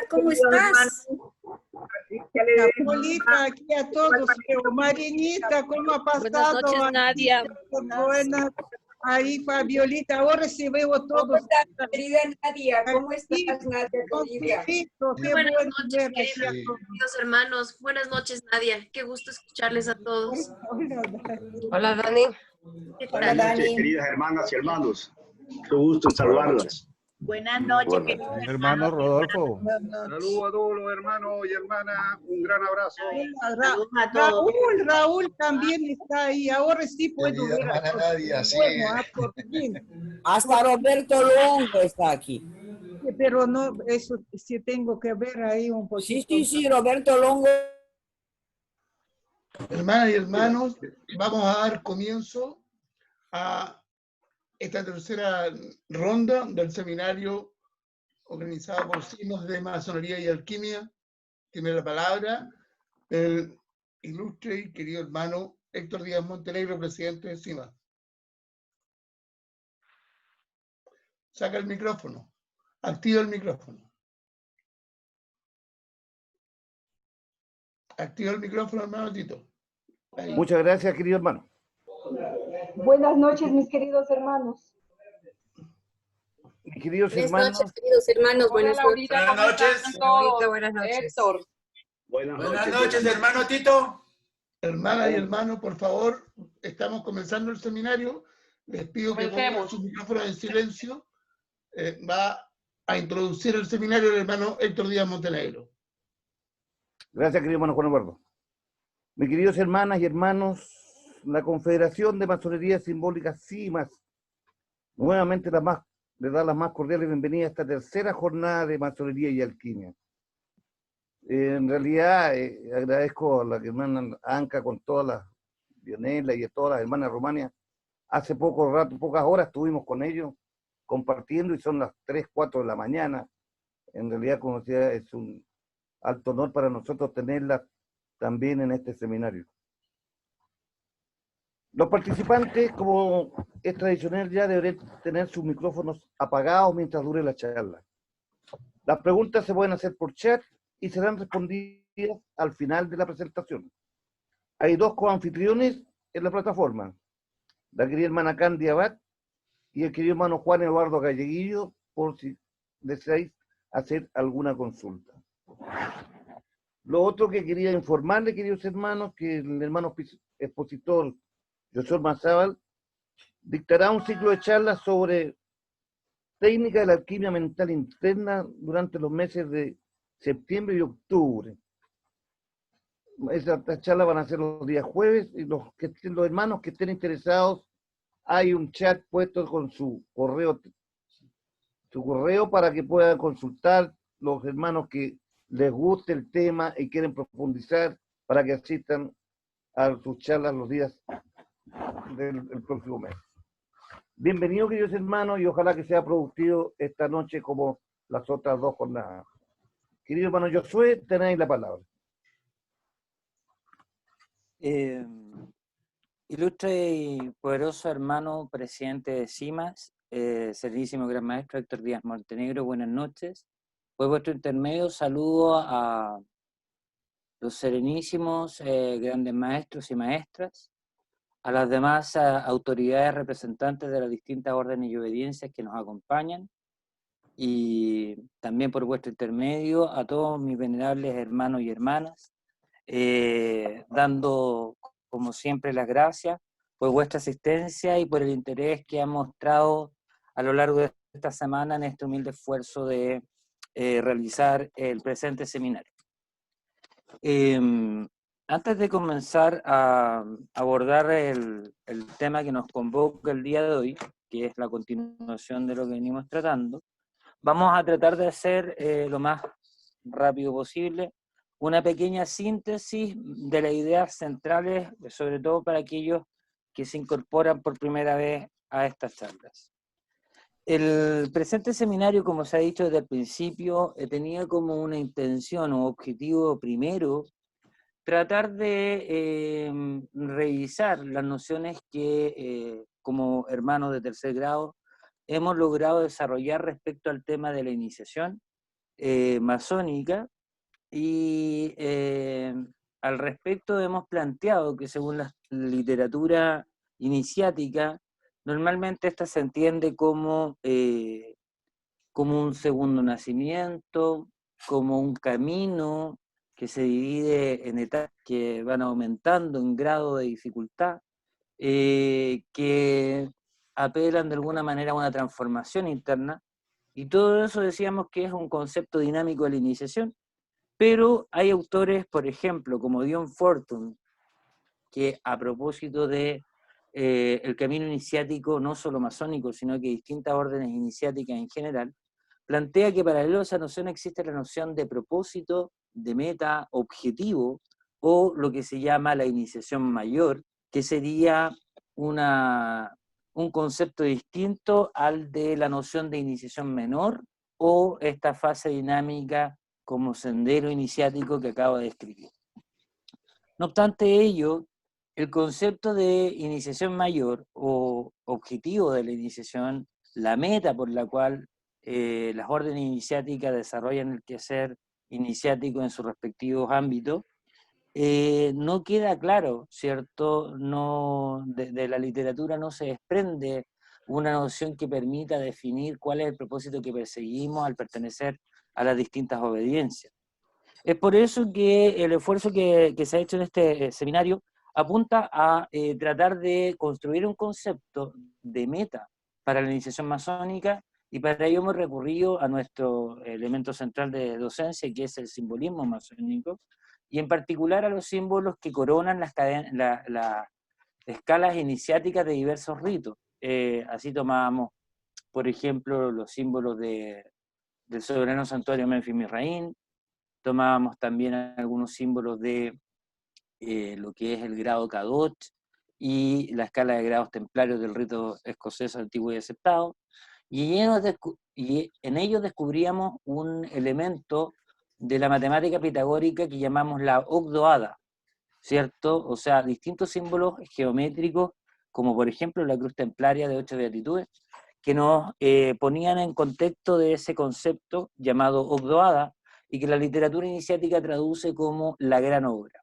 ¿Cómo estás? Paulita, aquí a todos. Marinita, ¿cómo ha pasado? Buenas noches, Nadia. Buenas. Ahí, Fabiolita, ahora sí veo todos. ¿Cómo estás, querida Nadia? ¿Cómo estás, Nadia, querida? Qué Buenas bueno noches, ver aquí a queridos todos. hermanos. Buenas noches, Nadia. Qué gusto escucharles a todos. Hola, Dani. ¿Qué Hola, tal? Dani. Noches, queridas hermanas y hermanos. Qué gusto en saludarlas. Buenas noches, queridos Hermano Rodolfo. Saludos a todos los hermanos y hermanas. Un gran abrazo. Saludos a todos. Raúl también está ahí. Ahora sí puedo ver a todos. Nadia, sí. Bueno, por fin. Hasta Roberto Longo está aquí. Pero no, eso sí tengo que ver ahí un poquito. Sí, Roberto Longo. Hermanas y hermanos, vamos a dar comienzo a esta tercera ronda del seminario organizado por CIMOS de Masonería y Alquimia. Tiene la palabra el ilustre y querido hermano Héctor Díaz Montenegro, presidente de CIMA. Saca el micrófono. Activa el micrófono. Activa el micrófono, hermano Tito. Ahí. Muchas gracias, querido hermano. Buenas noches, mis queridos hermanos. Mis queridos Buenas hermanos, noches, queridos hermanos. Buenas noches. Buenas noches. Laurita, buenas noches. Héctor. Buenas Noches, hermano Tito. Hermanas y hermanos, por favor, estamos comenzando el seminario. Les pido que pongan sus micrófonos en silencio. Va a introducir el seminario el hermano Héctor Díaz Montenegro. gracias, querido hermano Juan Eduardo. Mis queridos hermanas y hermanos, la Confederación de Masonería Simbólica CIMAS nuevamente le da las más cordiales bienvenidas a esta tercera jornada de masonería y alquimia. En realidad, agradezco a la hermana Anca con todas las Dionela y a todas las hermanas Romanias. Hace pocas horas estuvimos con ellos compartiendo y son las 3, 4 de la mañana. En realidad, como decía, es un alto honor para nosotros tenerlas también en este seminario. Los participantes, como es tradicional ya, deberán tener sus micrófonos apagados mientras dure la charla. Las preguntas se pueden hacer por chat y serán respondidas al final de la presentación. Hay 2 coanfitriones en la plataforma, la querida hermana Candy Abad y el querido hermano Juan Eduardo Galleguillo, por si deseáis hacer alguna consulta. Lo otro que quería informarle, queridos hermanos, que el hermano expositor Josué Mazábal dictará un ciclo de charlas sobre técnica de la alquimia mental interna durante los meses de septiembre y octubre. Estas charlas van a ser los días jueves y los hermanos que estén interesados, hay un chat puesto con su correo para que puedan consultar los hermanos que les guste el tema y quieren profundizar para que asistan a sus charlas los días del próximo mes. Bienvenidos, queridos hermanos, y ojalá que sea productivo esta noche como las otras 2 jornadas. Querido hermano Josué, tenéis la palabra. Ilustre y poderoso hermano presidente de CIMAS, serenísimo gran maestro Héctor Díaz Montenegro, buenas noches. Por vuestro intermedio saludo a los serenísimos grandes maestros y maestras, a las demás autoridades representantes de las distintas órdenes y obediencias que nos acompañan, y también por vuestro intermedio a todos mis venerables hermanos y hermanas, dando como siempre las gracias por vuestra asistencia y por el interés que han mostrado a lo largo de esta semana en este humilde esfuerzo de realizar el presente seminario. Antes de comenzar a abordar el tema que nos convoca el día de hoy, que es la continuación de lo que venimos tratando, vamos a tratar de hacer lo más rápido posible una pequeña síntesis de las ideas centrales, sobre todo para aquellos que se incorporan por primera vez a estas charlas. El presente seminario, como se ha dicho desde el principio, tenía como una intención o objetivo primero tratar de revisar las nociones que como hermanos de tercer grado hemos logrado desarrollar respecto al tema de la iniciación masónica, y al respecto hemos planteado que según la literatura iniciática, normalmente esta se entiende como un segundo nacimiento, como un camino que se divide en etapas que van aumentando en grado de dificultad, que apelan de alguna manera a una transformación interna, y todo eso decíamos que es un concepto dinámico de la iniciación, pero hay autores, por ejemplo, como Dion Fortune, que a propósito de el camino iniciático, no solo masónico, sino que distintas órdenes iniciáticas en general, plantea que paralelo a esa noción existe la noción de propósito, de meta, objetivo, o lo que se llama la iniciación mayor, que sería un concepto distinto al de la noción de iniciación menor, o esta fase dinámica como sendero iniciático que acabo de describir. No obstante ello, el concepto de iniciación mayor o objetivo de la iniciación, la meta por la cual las órdenes iniciáticas desarrollan el quehacer iniciático en sus respectivos ámbitos, no queda claro, ¿cierto? No, de la literatura no se desprende una noción que permita definir cuál es el propósito que perseguimos al pertenecer a las distintas obediencias. Es por eso que el esfuerzo que se ha hecho en este seminario apunta a tratar de construir un concepto de meta para la iniciación masónica, y para ello hemos recurrido a nuestro elemento central de docencia, que es el simbolismo masónico, y en particular a los símbolos que coronan las escalas iniciáticas de diversos ritos. Así tomábamos, por ejemplo, los símbolos del soberano santuario Menfis Misraín, tomábamos también algunos símbolos de lo que es el grado Kadot y la escala de grados templarios del rito escocés antiguo y aceptado, y en ellos descubríamos un elemento de la matemática pitagórica que llamamos la ogdoada, ¿cierto? O sea, distintos símbolos geométricos, como por ejemplo la cruz templaria de 8 beatitudes, que nos ponían en contexto de ese concepto llamado ogdoada, y que la literatura iniciática traduce como la gran obra.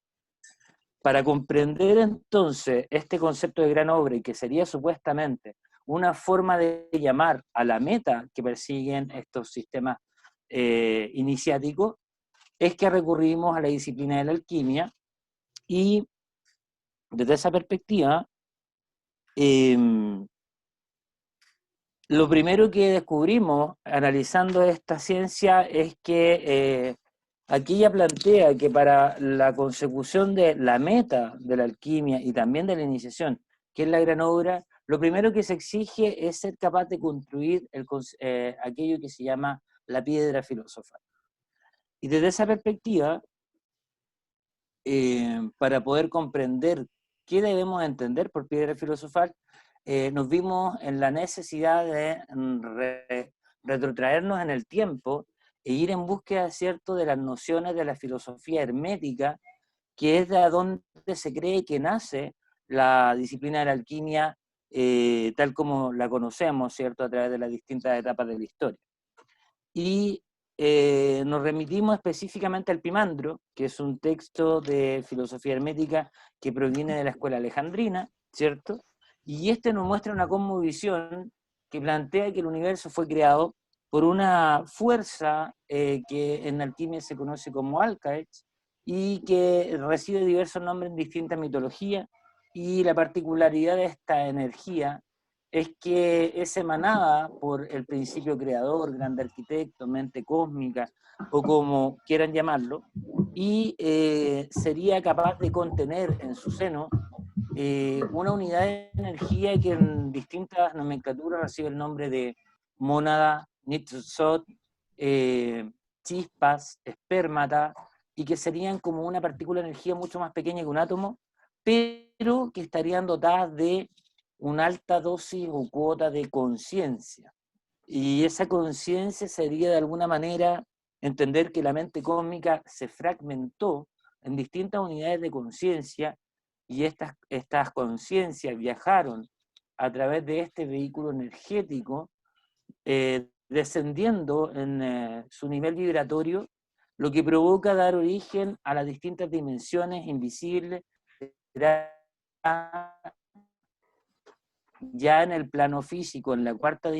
Para comprender entonces este concepto de gran obra, y que sería supuestamente una forma de llamar a la meta que persiguen estos sistemas iniciáticos, es que recurrimos a la disciplina de la alquimia, y desde esa perspectiva, lo primero que descubrimos analizando esta ciencia es que aquí ya plantea que para la consecución de la meta de la alquimia y también de la iniciación, que es la gran obra, lo primero que se exige es ser capaz de construir aquello que se llama la piedra filosofal. Y desde esa perspectiva, para poder comprender qué debemos entender por piedra filosofal, nos vimos en la necesidad de retrotraernos en el tiempo e ir en búsqueda, ¿cierto?, de las nociones de la filosofía hermética, que es de donde se cree que nace la disciplina de la alquimia tal como la conocemos, ¿cierto?, a través de las distintas etapas de la historia. Y nos remitimos específicamente al Pimandro, que es un texto de filosofía hermética que proviene de la escuela alejandrina, ¿cierto? Y este nos muestra una cosmovisión que plantea que el universo fue creado por una fuerza que en alquimia se conoce como Alcaex, y que recibe diversos nombres en distintas mitologías, y la particularidad de esta energía es que es emanada por el principio creador, grande arquitecto, mente cósmica, o como quieran llamarlo, y sería capaz de contener en su seno una unidad de energía que en distintas nomenclaturas recibe el nombre de mónada, nitzot, chispas, espermata, y que serían como una partícula de energía mucho más pequeña que un átomo, pero que estarían dotadas de una alta dosis o cuota de conciencia. Y esa conciencia sería de alguna manera entender que la mente cósmica se fragmentó en distintas unidades de conciencia, y estas conciencias viajaron a través de este vehículo energético descendiendo en su nivel vibratorio, lo que provoca dar origen a las distintas dimensiones invisibles ya en el plano físico, en la cuarta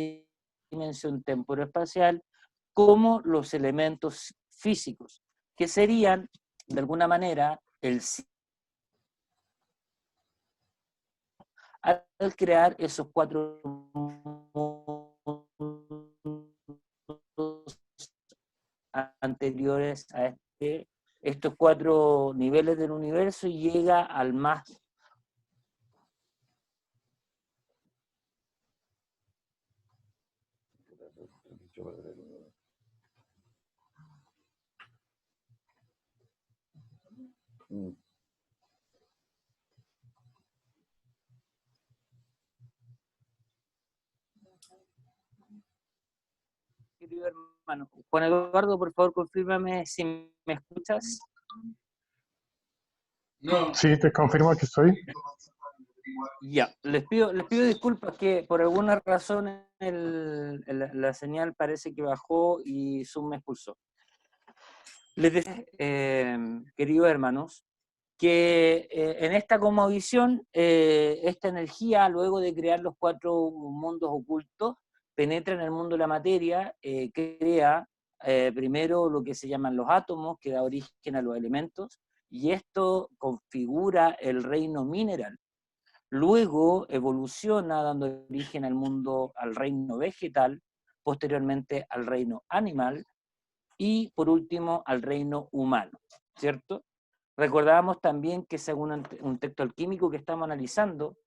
dimensión temporoespacial, como los elementos físicos, que serían, de alguna manera, el al crear esos 4 mundos anteriores a estos 4 niveles del universo, y llega al más querido hermano. Juan Eduardo, por favor, confírmame si me escuchas. Sí, te confirmo que estoy. Ya, les pido disculpas que por alguna razón la señal parece que bajó y Zoom me expulsó. Les decía, queridos hermanos, que en esta cosmovisión, esta energía, luego de crear los 4 mundos ocultos, penetra en el mundo de la materia, crea primero lo que se llaman los átomos, que da origen a los elementos, y esto configura el reino mineral. Luego evoluciona dando origen al reino vegetal, posteriormente al reino animal, y por último al reino humano, ¿cierto? Recordábamos también que según un texto alquímico que estamos analizando,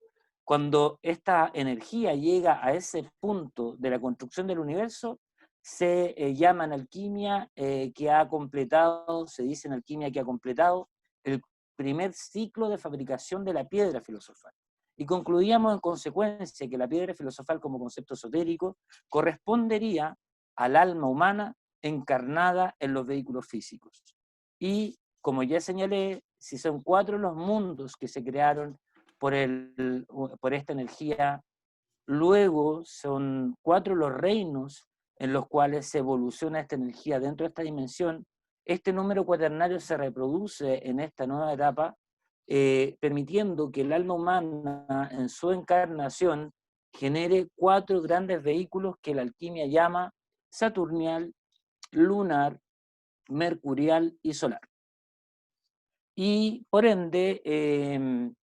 cuando esta energía llega a ese punto de la construcción del universo, se llama en alquimia que ha completado, se dice en alquimia que ha completado el primer ciclo de fabricación de la piedra filosofal. Y concluíamos en consecuencia que la piedra filosofal como concepto esotérico correspondería al alma humana encarnada en los vehículos físicos. Y como ya señalé, si son 4 los mundos que se crearon por esta energía, luego son 4 los reinos en los cuales se evoluciona esta energía dentro de esta dimensión. Este número cuaternario se reproduce en esta nueva etapa, permitiendo que el alma humana en su encarnación genere 4 grandes vehículos que la alquimia llama saturnial, lunar, mercurial y solar. Y por ende,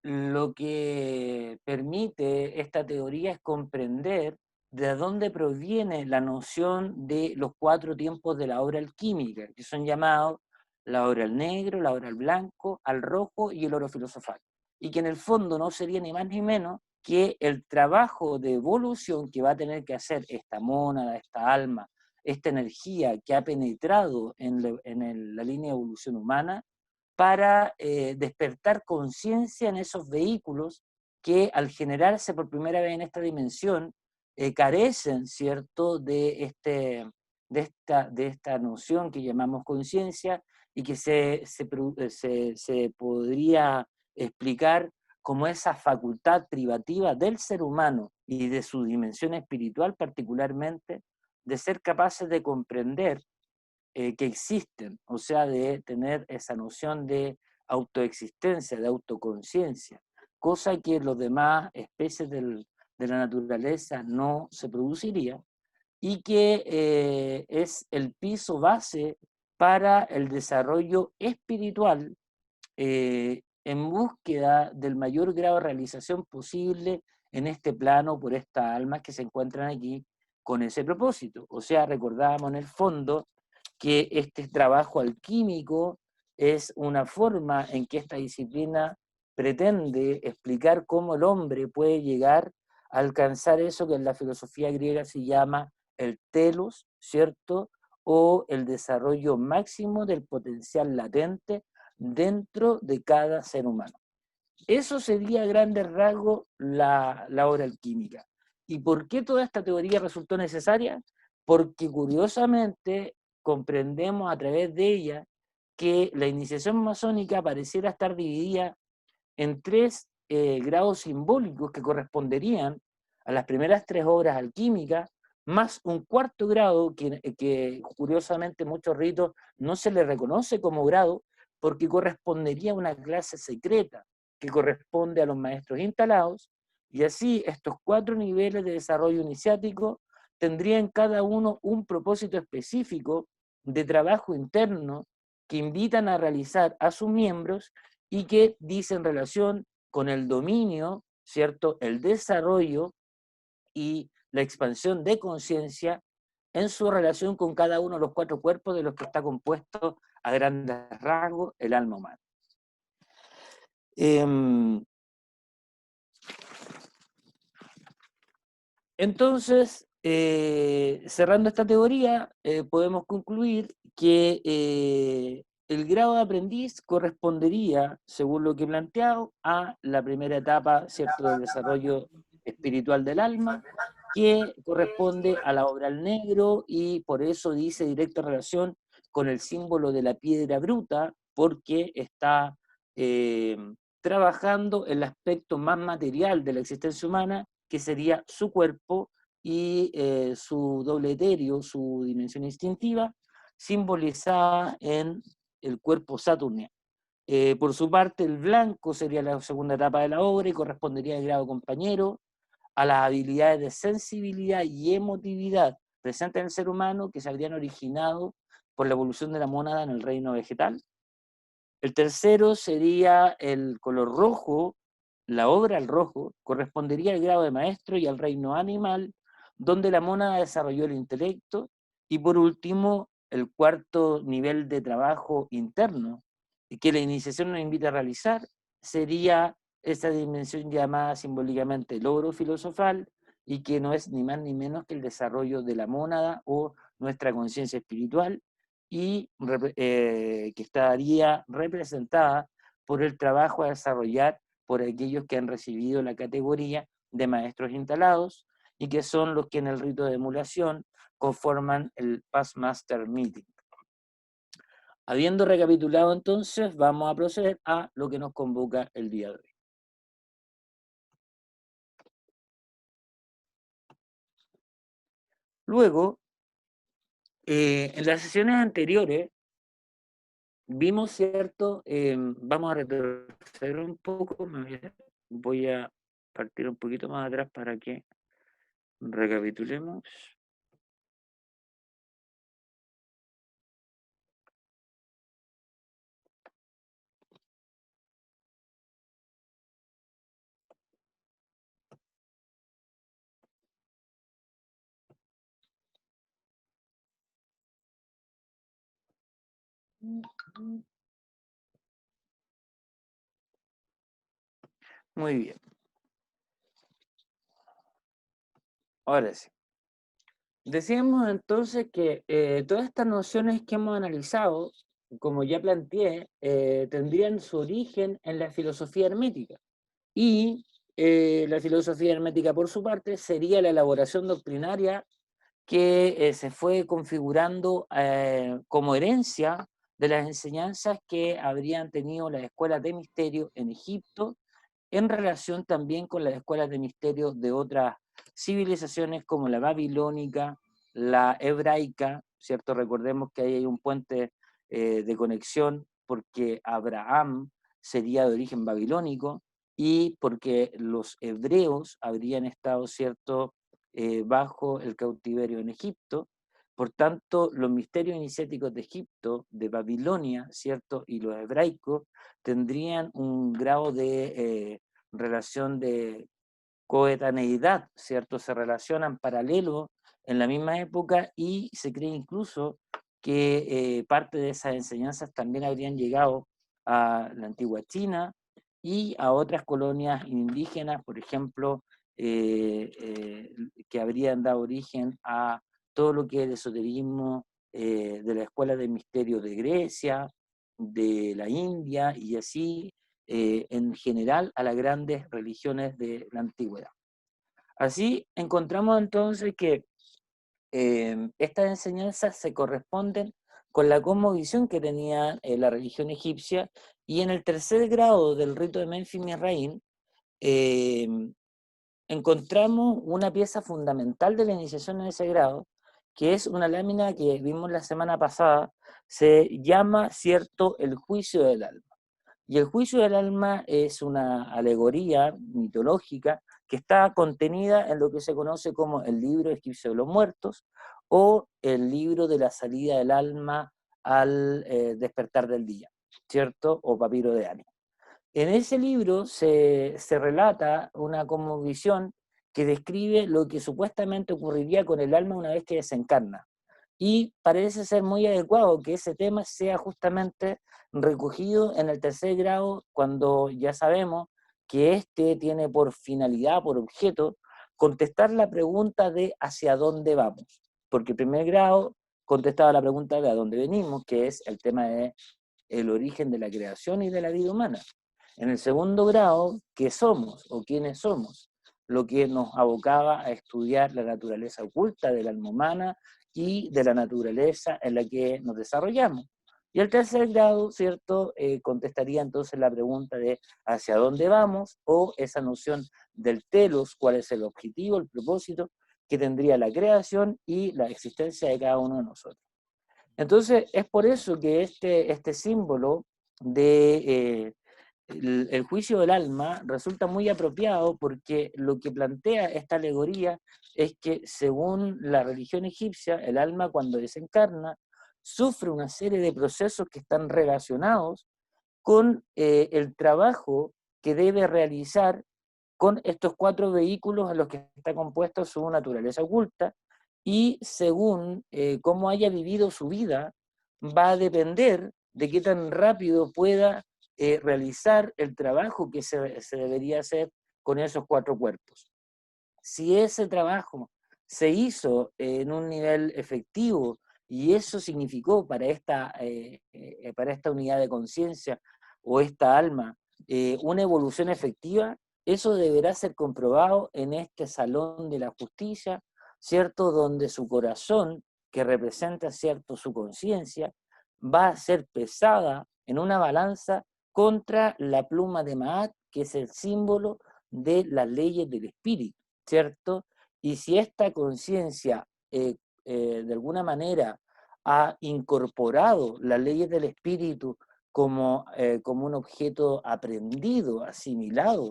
lo que permite esta teoría es comprender de dónde proviene la noción de los 4 tiempos de la obra alquímica, que son llamados la obra al negro, la obra al blanco, al rojo y el oro filosofal. Y que en el fondo no sería ni más ni menos que el trabajo de evolución que va a tener que hacer esta mónada, esta alma, esta energía que ha penetrado en la línea de evolución humana, para despertar conciencia en esos vehículos que al generarse por primera vez en esta dimensión carecen, ¿cierto?, de esta noción que llamamos conciencia, y que se podría explicar como esa facultad privativa del ser humano y de su dimensión espiritual particularmente, de ser capaces de comprender que existen, o sea, de tener esa noción de autoexistencia, de autoconciencia, cosa que en las demás especies de la naturaleza no se produciría, y que es el piso base para el desarrollo espiritual en búsqueda del mayor grado de realización posible en este plano por estas almas que se encuentran aquí con ese propósito. O sea, recordábamos en el fondo que este trabajo alquímico es una forma en que esta disciplina pretende explicar cómo el hombre puede llegar a alcanzar eso que en la filosofía griega se llama el telos, ¿cierto?, o el desarrollo máximo del potencial latente dentro de cada ser humano. Eso sería a grandes rasgos la obra alquímica. ¿Y por qué toda esta teoría resultó necesaria? Porque curiosamente comprendemos a través de ella que la iniciación masónica pareciera estar dividida en 3 grados simbólicos que corresponderían a las primeras 3 obras alquímicas, más un cuarto grado que curiosamente muchos ritos no se le reconoce como grado porque correspondería a una clase secreta que corresponde a los maestros instalados, y así estos 4 niveles de desarrollo iniciático tendrían cada uno un propósito específico de trabajo interno que invitan a realizar a sus miembros y que dicen relación con el dominio, ¿cierto?, el desarrollo y la expansión de conciencia en su relación con cada uno de los 4 cuerpos de los que está compuesto a grandes rasgos el alma humana. Entonces, cerrando esta teoría, podemos concluir que el grado de aprendiz correspondería, según lo que he planteado, a la primera etapa, ¿cierto?, del desarrollo espiritual del alma, que corresponde a la obra al negro, y por eso dice directa relación con el símbolo de la piedra bruta, porque está trabajando el aspecto más material de la existencia humana, que sería su cuerpo y su doble etéreo, su dimensión instintiva, simbolizada en el cuerpo saturniano. Por su parte, el blanco sería la segunda etapa de la obra y correspondería al grado compañero, a las habilidades de sensibilidad y emotividad presentes en el ser humano que se habrían originado por la evolución de la mónada en el reino vegetal. El tercero sería el color rojo, la obra al rojo, correspondería al grado de maestro y al reino animal, donde la mónada desarrolló el intelecto. Y por último, el cuarto nivel de trabajo interno, que la iniciación nos invita a realizar, sería esa dimensión llamada simbólicamente logro filosofal, y que no es ni más ni menos que el desarrollo de la mónada o nuestra conciencia espiritual, y que estaría representada por el trabajo a desarrollar por aquellos que han recibido la categoría de maestros instalados y que son los que en el rito de emulación conforman el Past Master Meeting. Habiendo recapitulado entonces, vamos a proceder a lo que nos convoca el día de hoy. Luego, en las sesiones anteriores, vimos, ¿cierto? Vamos a retroceder un poco, voy a partir un poquito más atrás para que recapitulemos. Muy bien. Ahora sí. Decíamos entonces que todas estas nociones que hemos analizado, como ya planteé, tendrían su origen en la filosofía hermética. Y la filosofía hermética, por su parte, sería la elaboración doctrinaria que se fue configurando como herencia de las enseñanzas que habrían tenido las escuelas de misterio en Egipto, en relación también con las escuelas de misterio de otras civilizaciones como la babilónica, la hebraica, ¿cierto? Recordemos que ahí hay un puente de conexión porque Abraham sería de origen babilónico y porque los hebreos habrían estado, ¿cierto?, bajo el cautiverio en Egipto. Por tanto, los misterios iniciáticos de Egipto, de Babilonia, ¿cierto?, y los hebraicos tendrían un grado de relación de coetaneidad, ¿cierto? Se relacionan paralelo en la misma época y se cree incluso que parte de esas enseñanzas también habrían llegado a la antigua China y a otras colonias indígenas, por ejemplo, que habrían dado origen a todo lo que es el esoterismo de la escuela de misterio de Grecia, de la India y así en general a las grandes religiones de la antigüedad. Así encontramos entonces que estas enseñanzas se corresponden con la cosmovisión que tenía la religión egipcia, y en el tercer grado del rito de Menfi Misraim, encontramos una pieza fundamental de la iniciación en ese grado, que es una lámina que vimos la semana pasada, se llama, ¿cierto?, el juicio del alma. Y el juicio del alma es una alegoría mitológica que está contenida en lo que se conoce como el libro egipcio de los muertos o el libro de la salida del alma al despertar del día, ¿cierto? O papiro de Ani. En ese libro se relata una cosmovisión que describe lo que supuestamente ocurriría con el alma una vez que desencarna. Y parece ser muy adecuado que ese tema sea justamente recogido en el tercer grado, cuando ya sabemos que este tiene por finalidad, por objeto, contestar la pregunta de hacia dónde vamos. Porque el primer grado contestaba la pregunta de a dónde venimos, que es el tema de el origen de la creación y de la vida humana. En el segundo grado, ¿qué somos o quiénes somos? Lo que nos abocaba a estudiar la naturaleza oculta del alma humana y de la naturaleza en la que nos desarrollamos. Y el tercer grado, ¿cierto?, contestaría entonces la pregunta de hacia dónde vamos, o esa noción del telos, cuál es el objetivo, el propósito que tendría la creación y la existencia de cada uno de nosotros. Entonces, es por eso que este símbolo de el juicio del alma resulta muy apropiado, porque lo que plantea esta alegoría es que, según la religión egipcia, el alma cuando desencarna sufre una serie de procesos que están relacionados con el trabajo que debe realizar con estos 4 vehículos en los que está compuesta su naturaleza oculta, y según cómo haya vivido su vida, va a depender de qué tan rápido pueda realizar el trabajo que se debería hacer con esos 4 cuerpos. Si ese trabajo se hizo en un nivel efectivo y eso significó para esta unidad de conciencia o esta alma una evolución efectiva, eso deberá ser comprobado en este salón de la justicia, ¿cierto?, donde su corazón, que representa, ¿cierto?, su conciencia, va a ser pesada en una balanza contra la pluma de Maat, que es el símbolo de las leyes del espíritu, ¿cierto? Y si esta conciencia de alguna manera ha incorporado las leyes del espíritu como un objeto aprendido, asimilado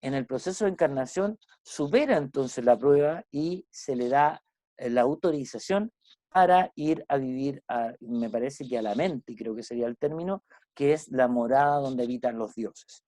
en el proceso de encarnación, supera entonces la prueba y se le da la autorización para ir a vivir, me parece que a la mente, creo que sería el término, que es la morada donde habitan los dioses.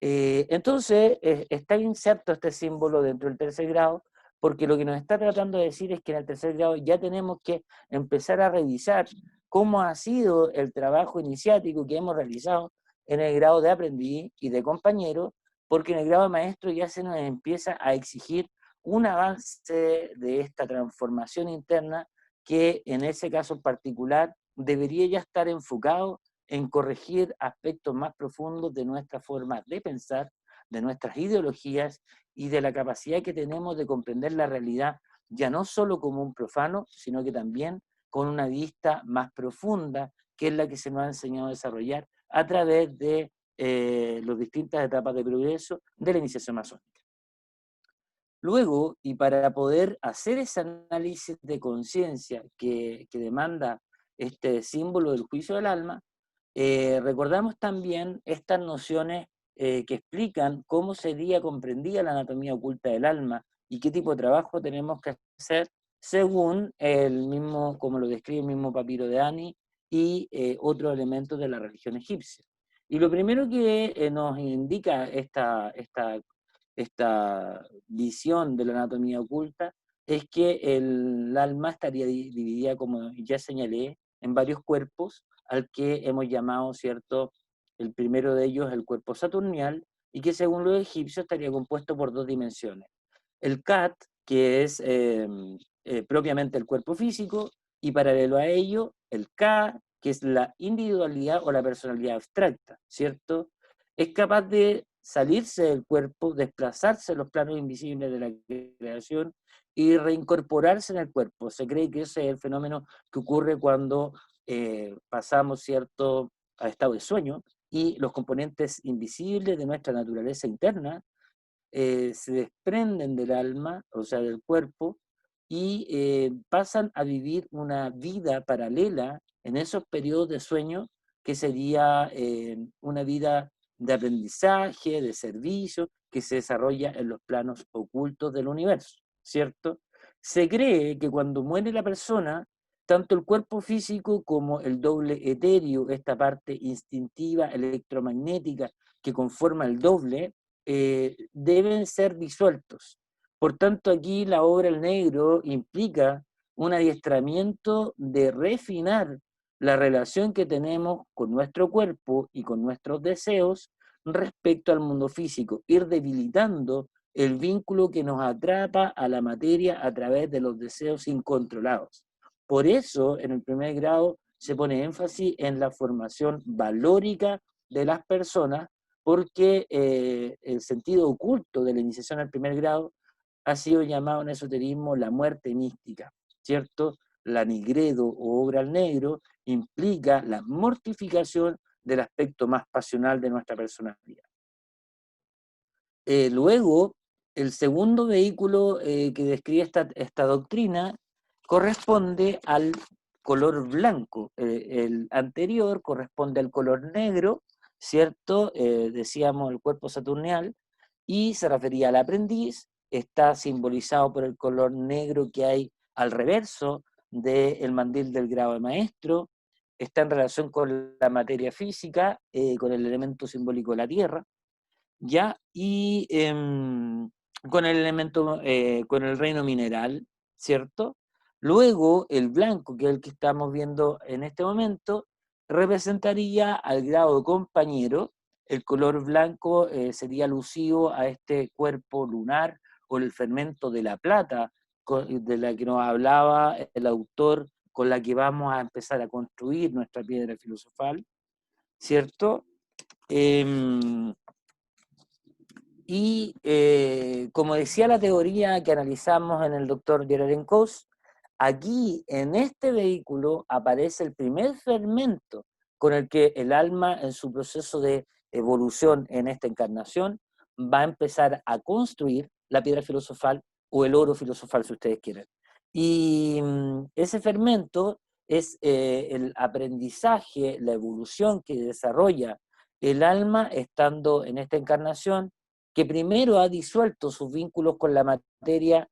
Entonces, está inserto este símbolo dentro del tercer grado, porque lo que nos está tratando de decir es que en el tercer grado ya tenemos que empezar a revisar cómo ha sido el trabajo iniciático que hemos realizado en el grado de aprendiz y de compañero, porque en el grado de maestro ya se nos empieza a exigir un avance de esta transformación interna que en ese caso en particular debería ya estar enfocado en corregir aspectos más profundos de nuestra forma de pensar, de nuestras ideologías y de la capacidad que tenemos de comprender la realidad ya no solo como un profano, sino que también con una vista más profunda, que es la que se nos ha enseñado a desarrollar a través de las distintas etapas de progreso de la iniciación masónica. Luego, y para poder hacer ese análisis de conciencia que demanda este símbolo del juicio del alma, recordamos también estas nociones que explican cómo sería comprendida la anatomía oculta del alma y qué tipo de trabajo tenemos que hacer según el mismo, como lo describe el mismo papiro de Ani y otros elementos de la religión egipcia. Y lo primero que nos indica esta visión de la anatomía oculta es que el alma estaría dividida, como ya señalé, en varios cuerpos, al que hemos llamado, ¿cierto?, el primero de ellos el cuerpo saturnial, y que según los egipcios estaría compuesto por 2 dimensiones. El Kat, que es propiamente el cuerpo físico, y paralelo a ello, el Ka, que es la individualidad o la personalidad abstracta, ¿cierto? Es capaz de salirse del cuerpo, desplazarse en los planos invisibles de la creación y reincorporarse en el cuerpo. Se cree que ese es el fenómeno que ocurre cuando pasamos, ¿cierto?, a estado de sueño, y los componentes invisibles de nuestra naturaleza interna se desprenden del alma, o sea, del cuerpo, y pasan a vivir una vida paralela en esos periodos de sueño que sería una vida de aprendizaje, de servicio, que se desarrolla en los planos ocultos del universo, ¿cierto? Se cree que cuando muere la persona, tanto el cuerpo físico como el doble etéreo, esta parte instintiva electromagnética que conforma el doble, deben ser disueltos. Por tanto, aquí la obra El Negro implica un adiestramiento de refinar la relación que tenemos con nuestro cuerpo y con nuestros deseos respecto al mundo físico, ir debilitando el vínculo que nos atrapa a la materia a través de los deseos incontrolados. Por eso, en el primer grado se pone énfasis en la formación valórica de las personas, porque el sentido oculto de la iniciación al primer grado ha sido llamado en esoterismo la muerte mística, ¿cierto? La nigredo o obra al negro implica la mortificación del aspecto más pasional de nuestra personalidad. Luego, el segundo vehículo que describe esta doctrina corresponde al color blanco. El anterior corresponde al color negro, ¿cierto? Decíamos el cuerpo saturnial, y se refería al aprendiz, está simbolizado por el color negro que hay al reverso del mandil del grado de maestro, está en relación con la materia física, con el elemento simbólico de la tierra, ¿ya? Y con el elemento, con el reino mineral, ¿cierto? Luego, el blanco, que es el que estamos viendo en este momento, representaría al grado de compañero. El color blanco sería alusivo a este cuerpo lunar o el fermento de la plata, de la que nos hablaba el autor, con la que vamos a empezar a construir nuestra piedra filosofal, ¿cierto? Y como decía la teoría que analizamos en el doctor Yerenkos, aquí en este vehículo aparece el primer fermento con el que el alma en su proceso de evolución en esta encarnación va a empezar a construir la piedra filosofal o el oro filosofal, si ustedes quieren. Y ese fermento es el aprendizaje, la evolución que desarrolla el alma estando en esta encarnación, que primero ha disuelto sus vínculos con la materia,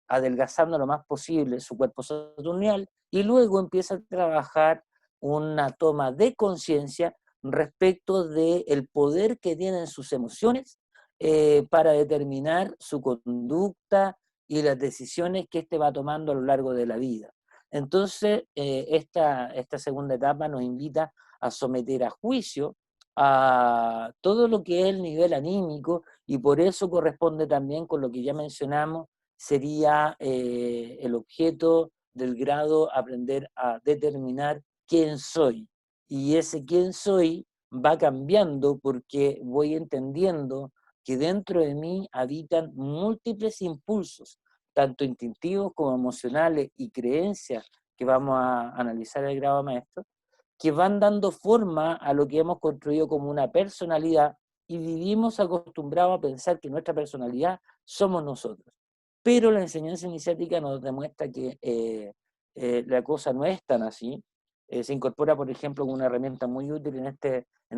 adelgazando lo más posible su cuerpo saturnial, y luego empieza a trabajar una toma de conciencia respecto del poder que tienen sus emociones para determinar su conducta y las decisiones que éste va tomando a lo largo de la vida. Entonces, esta segunda etapa nos invita a someter a juicio a todo lo que es el nivel anímico, y por eso corresponde también con lo que ya mencionamos, sería el objeto del grado aprender a determinar quién soy. Y ese quién soy va cambiando porque voy entendiendo que dentro de mí habitan múltiples impulsos, tanto instintivos como emocionales y creencias que vamos a analizar en el grado maestro, que van dando forma a lo que hemos construido como una personalidad, y vivimos acostumbrados a pensar que nuestra personalidad somos nosotros. Pero la enseñanza iniciática nos demuestra que la cosa no es tan así. Se incorpora, por ejemplo, como una herramienta muy útil en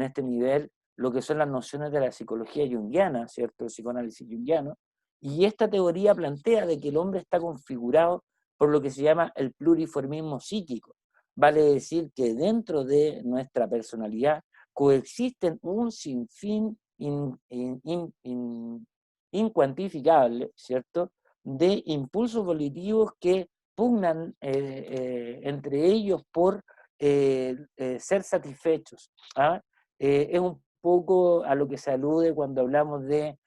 este nivel, lo que son las nociones de la psicología junguiana, ¿cierto? El psicoanálisis junguiano. Y esta teoría plantea de que el hombre está configurado por lo que se llama el pluriformismo psíquico. Vale decir que dentro de nuestra personalidad coexisten un sinfín incuantificable, ¿cierto?, de impulsos volitivos que pugnan entre ellos por ser satisfechos. ¿Ah? Es un poco a lo que se alude cuando hablamos de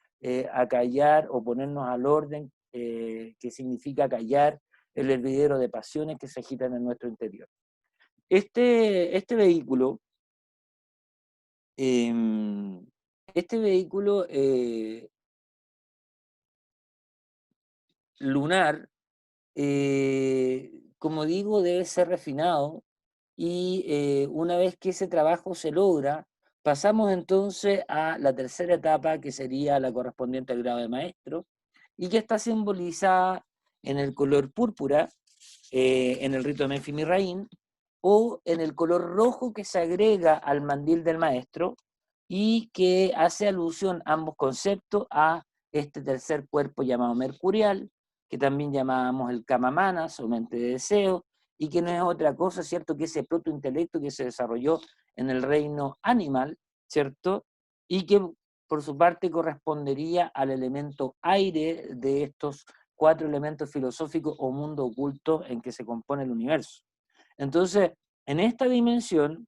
acallar o ponernos al orden, que significa callar el hervidero de pasiones que se agitan en nuestro interior. Este vehículo, lunar, como digo, debe ser refinado, y una vez que ese trabajo se logra, Pasamos entonces a la tercera etapa, que sería la correspondiente al grado de maestro, y que está simbolizada en el color púrpura, en el rito de Menfi Mirraín, o en el color rojo que se agrega al mandil del maestro, y que hace alusión a ambos conceptos a este tercer cuerpo llamado mercurial, que también llamábamos el Kamamanas, o mente de deseo, y que no es otra cosa, ¿cierto?, que ese protointelecto que se desarrolló en el reino animal, ¿cierto?, y que por su parte correspondería al elemento aire de estos 4 elementos filosóficos o mundo oculto en que se compone el universo. Entonces, en esta dimensión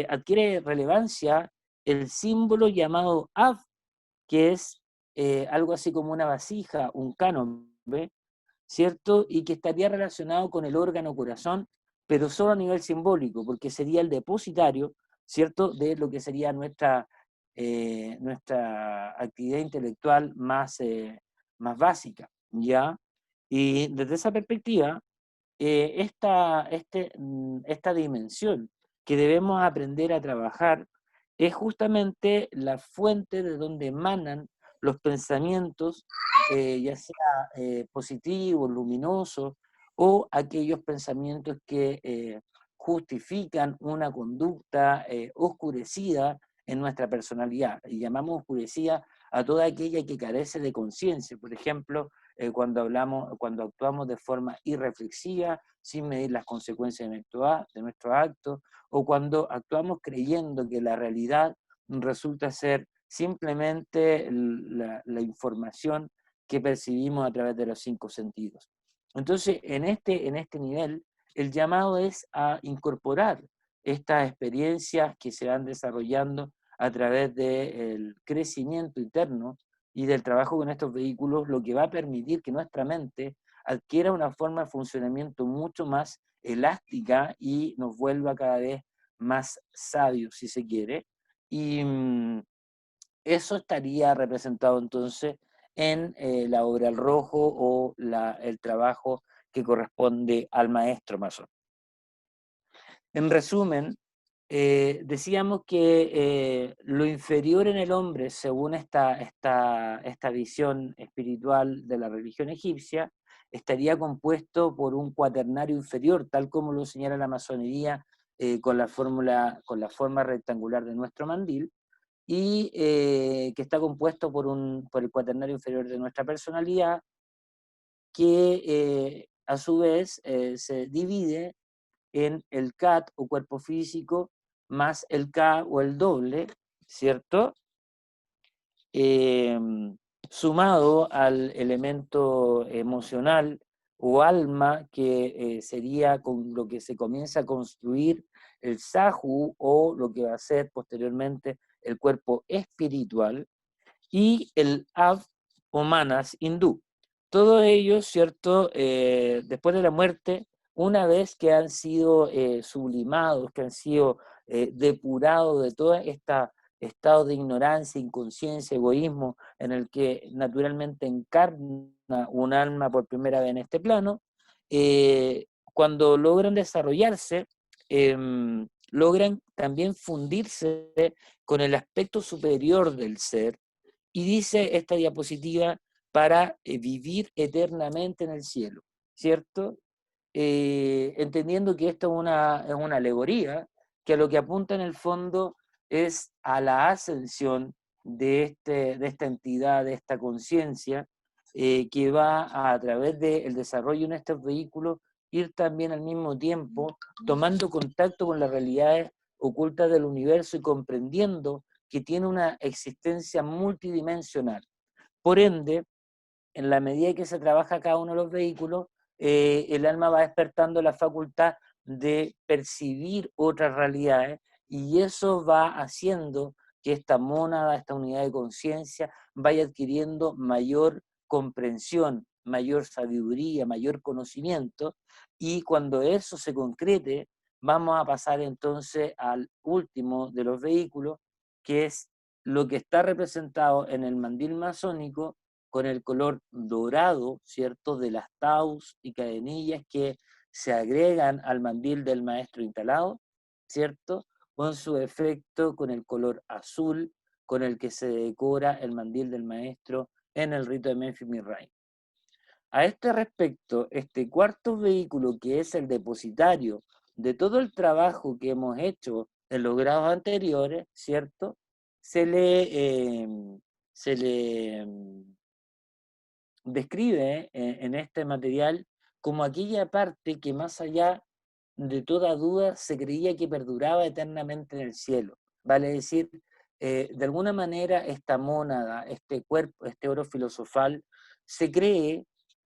adquiere relevancia el símbolo llamado Av, que es algo así como una vasija, un cánope, ¿cierto? Y que estaría relacionado con el órgano corazón, pero solo a nivel simbólico, porque sería el depositario, ¿cierto?, de lo que sería nuestra actividad intelectual más básica, ¿ya? Y desde esa perspectiva, esta dimensión que debemos aprender a trabajar es justamente la fuente de donde emanan los pensamientos, ya sea positivos, luminosos, o aquellos pensamientos que justifican una conducta oscurecida en nuestra personalidad. Y llamamos oscurecida a toda aquella que carece de conciencia. Por ejemplo, cuando actuamos de forma irreflexiva, sin medir las consecuencias de nuestro acto, o cuando actuamos creyendo que la realidad resulta ser simplemente la información que percibimos a través de los 5 sentidos. Entonces, en este nivel, el llamado es a incorporar estas experiencias que se van desarrollando a través del crecimiento interno y del trabajo con estos vehículos, lo que va a permitir que nuestra mente adquiera una forma de funcionamiento mucho más elástica y nos vuelva cada vez más sabios, si se quiere. Y eso estaría representado entonces en la obra al rojo o el trabajo que corresponde al maestro masón. En resumen, decíamos que lo inferior en el hombre, según esta visión espiritual de la religión egipcia, estaría compuesto por un cuaternario inferior, tal como lo señala la masonería con la forma rectangular de nuestro mandil, y que está compuesto por el cuaternario inferior de nuestra personalidad, que a su vez se divide en el cat o cuerpo físico más el K o el doble, ¿cierto? Sumado al elemento emocional o alma, que sería con lo que se comienza a construir el Sahu, o lo que va a ser posteriormente el cuerpo espiritual, y el Av o Manas hindú. Todo ello, ¿cierto?, después de la muerte, una vez que han sido sublimados, que han sido depurados de todo este estado de ignorancia, inconsciencia, egoísmo, en el que naturalmente encarna un alma por primera vez en este plano, cuando logran desarrollarse, logran también fundirse con el aspecto superior del ser, y dice esta diapositiva, para vivir eternamente en el cielo, ¿cierto? Entendiendo que esto es una alegoría, que a lo que apunta en el fondo es a la ascensión de esta entidad, de esta conciencia, que va a través del desarrollo en estos vehículos, ir también al mismo tiempo tomando contacto con las realidades ocultas del universo y comprendiendo que tiene una existencia multidimensional. Por ende, en la medida que se trabaja cada uno de los vehículos, el alma va despertando la facultad de percibir otras realidades, y eso va haciendo que esta mónada, esta unidad de conciencia, vaya adquiriendo mayor comprensión, mayor sabiduría, mayor conocimiento, y cuando eso se concrete, vamos a pasar entonces al último de los vehículos, que es lo que está representado en el mandil masónico, con el color dorado, ¿cierto?, de las taus y cadenillas que se agregan al mandil del maestro instalado, ¿cierto?, o en su efecto con el color azul con el que se decora el mandil del maestro en el rito de Memphis Misraim. A este respecto, este cuarto vehículo, que es el depositario de todo el trabajo que hemos hecho en los grados anteriores, ¿cierto? Se le describe en este material como aquella parte que más allá de toda duda se creía que perduraba eternamente en el cielo. Vale decir, de alguna manera esta mónada, este cuerpo, este oro filosofal, se cree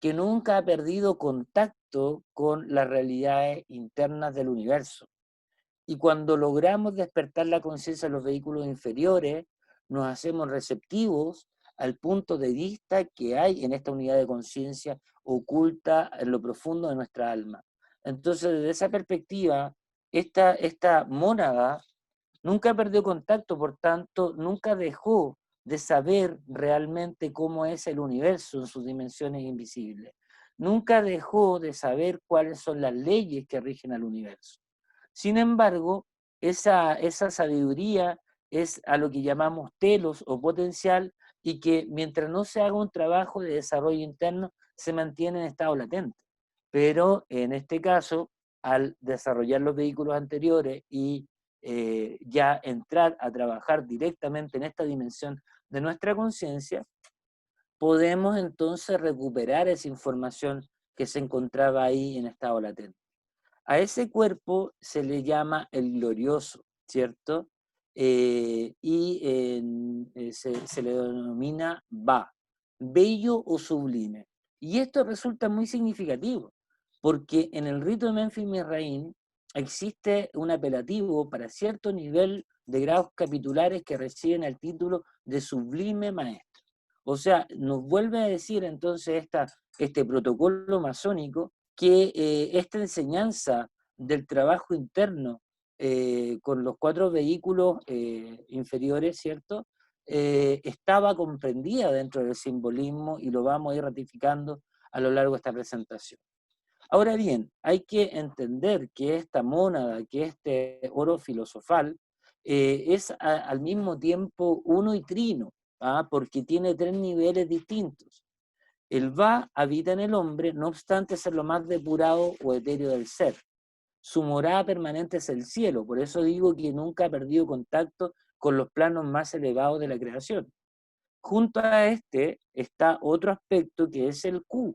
que nunca ha perdido contacto con las realidades internas del universo. Y cuando logramos despertar la conciencia de los vehículos inferiores, nos hacemos receptivos al punto de vista que hay en esta unidad de conciencia oculta en lo profundo de nuestra alma. Entonces, desde esa perspectiva, esta mónada nunca perdió contacto, por tanto, nunca dejó de saber realmente cómo es el universo en sus dimensiones invisibles. Nunca dejó de saber cuáles son las leyes que rigen al universo. Sin embargo, esa sabiduría es a lo que llamamos telos o potencial, y que mientras no se haga un trabajo de desarrollo interno, se mantiene en estado latente. Pero en este caso, al desarrollar los vehículos anteriores y ya entrar a trabajar directamente en esta dimensión de nuestra conciencia, podemos entonces recuperar esa información que se encontraba ahí en estado latente. A ese cuerpo se le llama el glorioso, ¿cierto? Se le denomina Ba, bello o sublime. Y esto resulta muy significativo, porque en el rito de Memphis Misraim existe un apelativo para cierto nivel de grados capitulares que reciben el título de sublime maestro. O sea, nos vuelve a decir entonces este protocolo masónico que esta enseñanza del trabajo interno con los 4 vehículos inferiores, ¿cierto? Estaba comprendida dentro del simbolismo, y lo vamos a ir ratificando a lo largo de esta presentación. Ahora bien, hay que entender que esta mónada, que este oro filosofal, es al mismo tiempo uno y trino, porque tiene 3 niveles distintos. El Va habita en el hombre, no obstante ser lo más depurado o etéreo del ser. Su morada permanente es el cielo, por eso digo que nunca ha perdido contacto con los planos más elevados de la creación. Junto a este está otro aspecto que es el Q,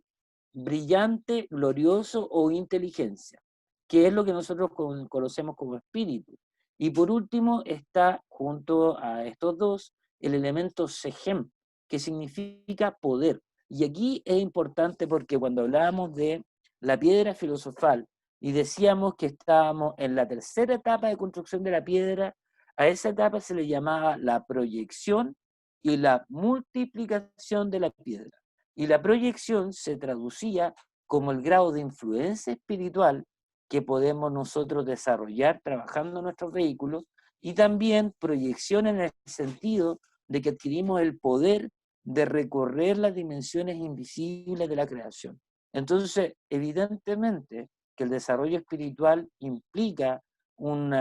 brillante, glorioso o inteligencia, que es lo que nosotros conocemos como espíritu. Y por último está junto a estos dos el elemento Sehem, que significa poder. Y aquí es importante porque cuando hablábamos de la piedra filosofal y decíamos que estábamos en la tercera etapa de construcción de la piedra, a esa etapa se le llamaba la proyección y la multiplicación de la piedra. Y la proyección se traducía como el grado de influencia espiritual que podemos nosotros desarrollar trabajando en nuestros vehículos, y también proyección en el sentido de que adquirimos el poder de recorrer las dimensiones invisibles de la creación. Entonces, evidentemente que el desarrollo espiritual implica un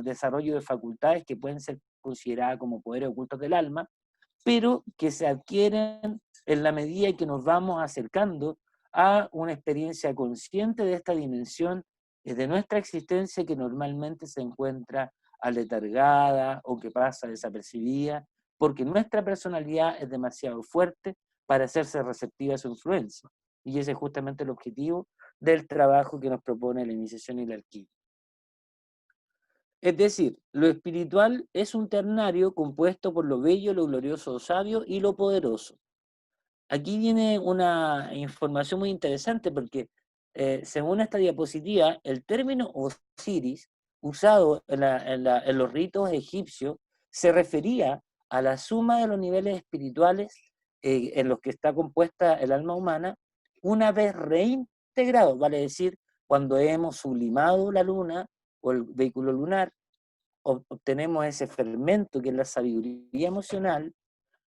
desarrollo de facultades que pueden ser consideradas como poderes ocultos del alma, pero que se adquieren en la medida en que nos vamos acercando a una experiencia consciente de esta dimensión de nuestra existencia, que normalmente se encuentra aletargada o que pasa desapercibida, porque nuestra personalidad es demasiado fuerte para hacerse receptiva a su influencia. Y ese es justamente el objetivo del trabajo que nos propone la iniciación y la alquimia. Es decir, lo espiritual es un ternario compuesto por lo bello, lo glorioso, lo sabio y lo poderoso. Aquí viene una información muy interesante porque, según esta diapositiva, el término Osiris, usado en los ritos egipcios, se refería a la suma de los niveles espirituales en los que está compuesta el alma humana, una vez reintegrado, vale decir, cuando hemos sublimado la luna o el vehículo lunar, obtenemos ese fermento que es la sabiduría emocional.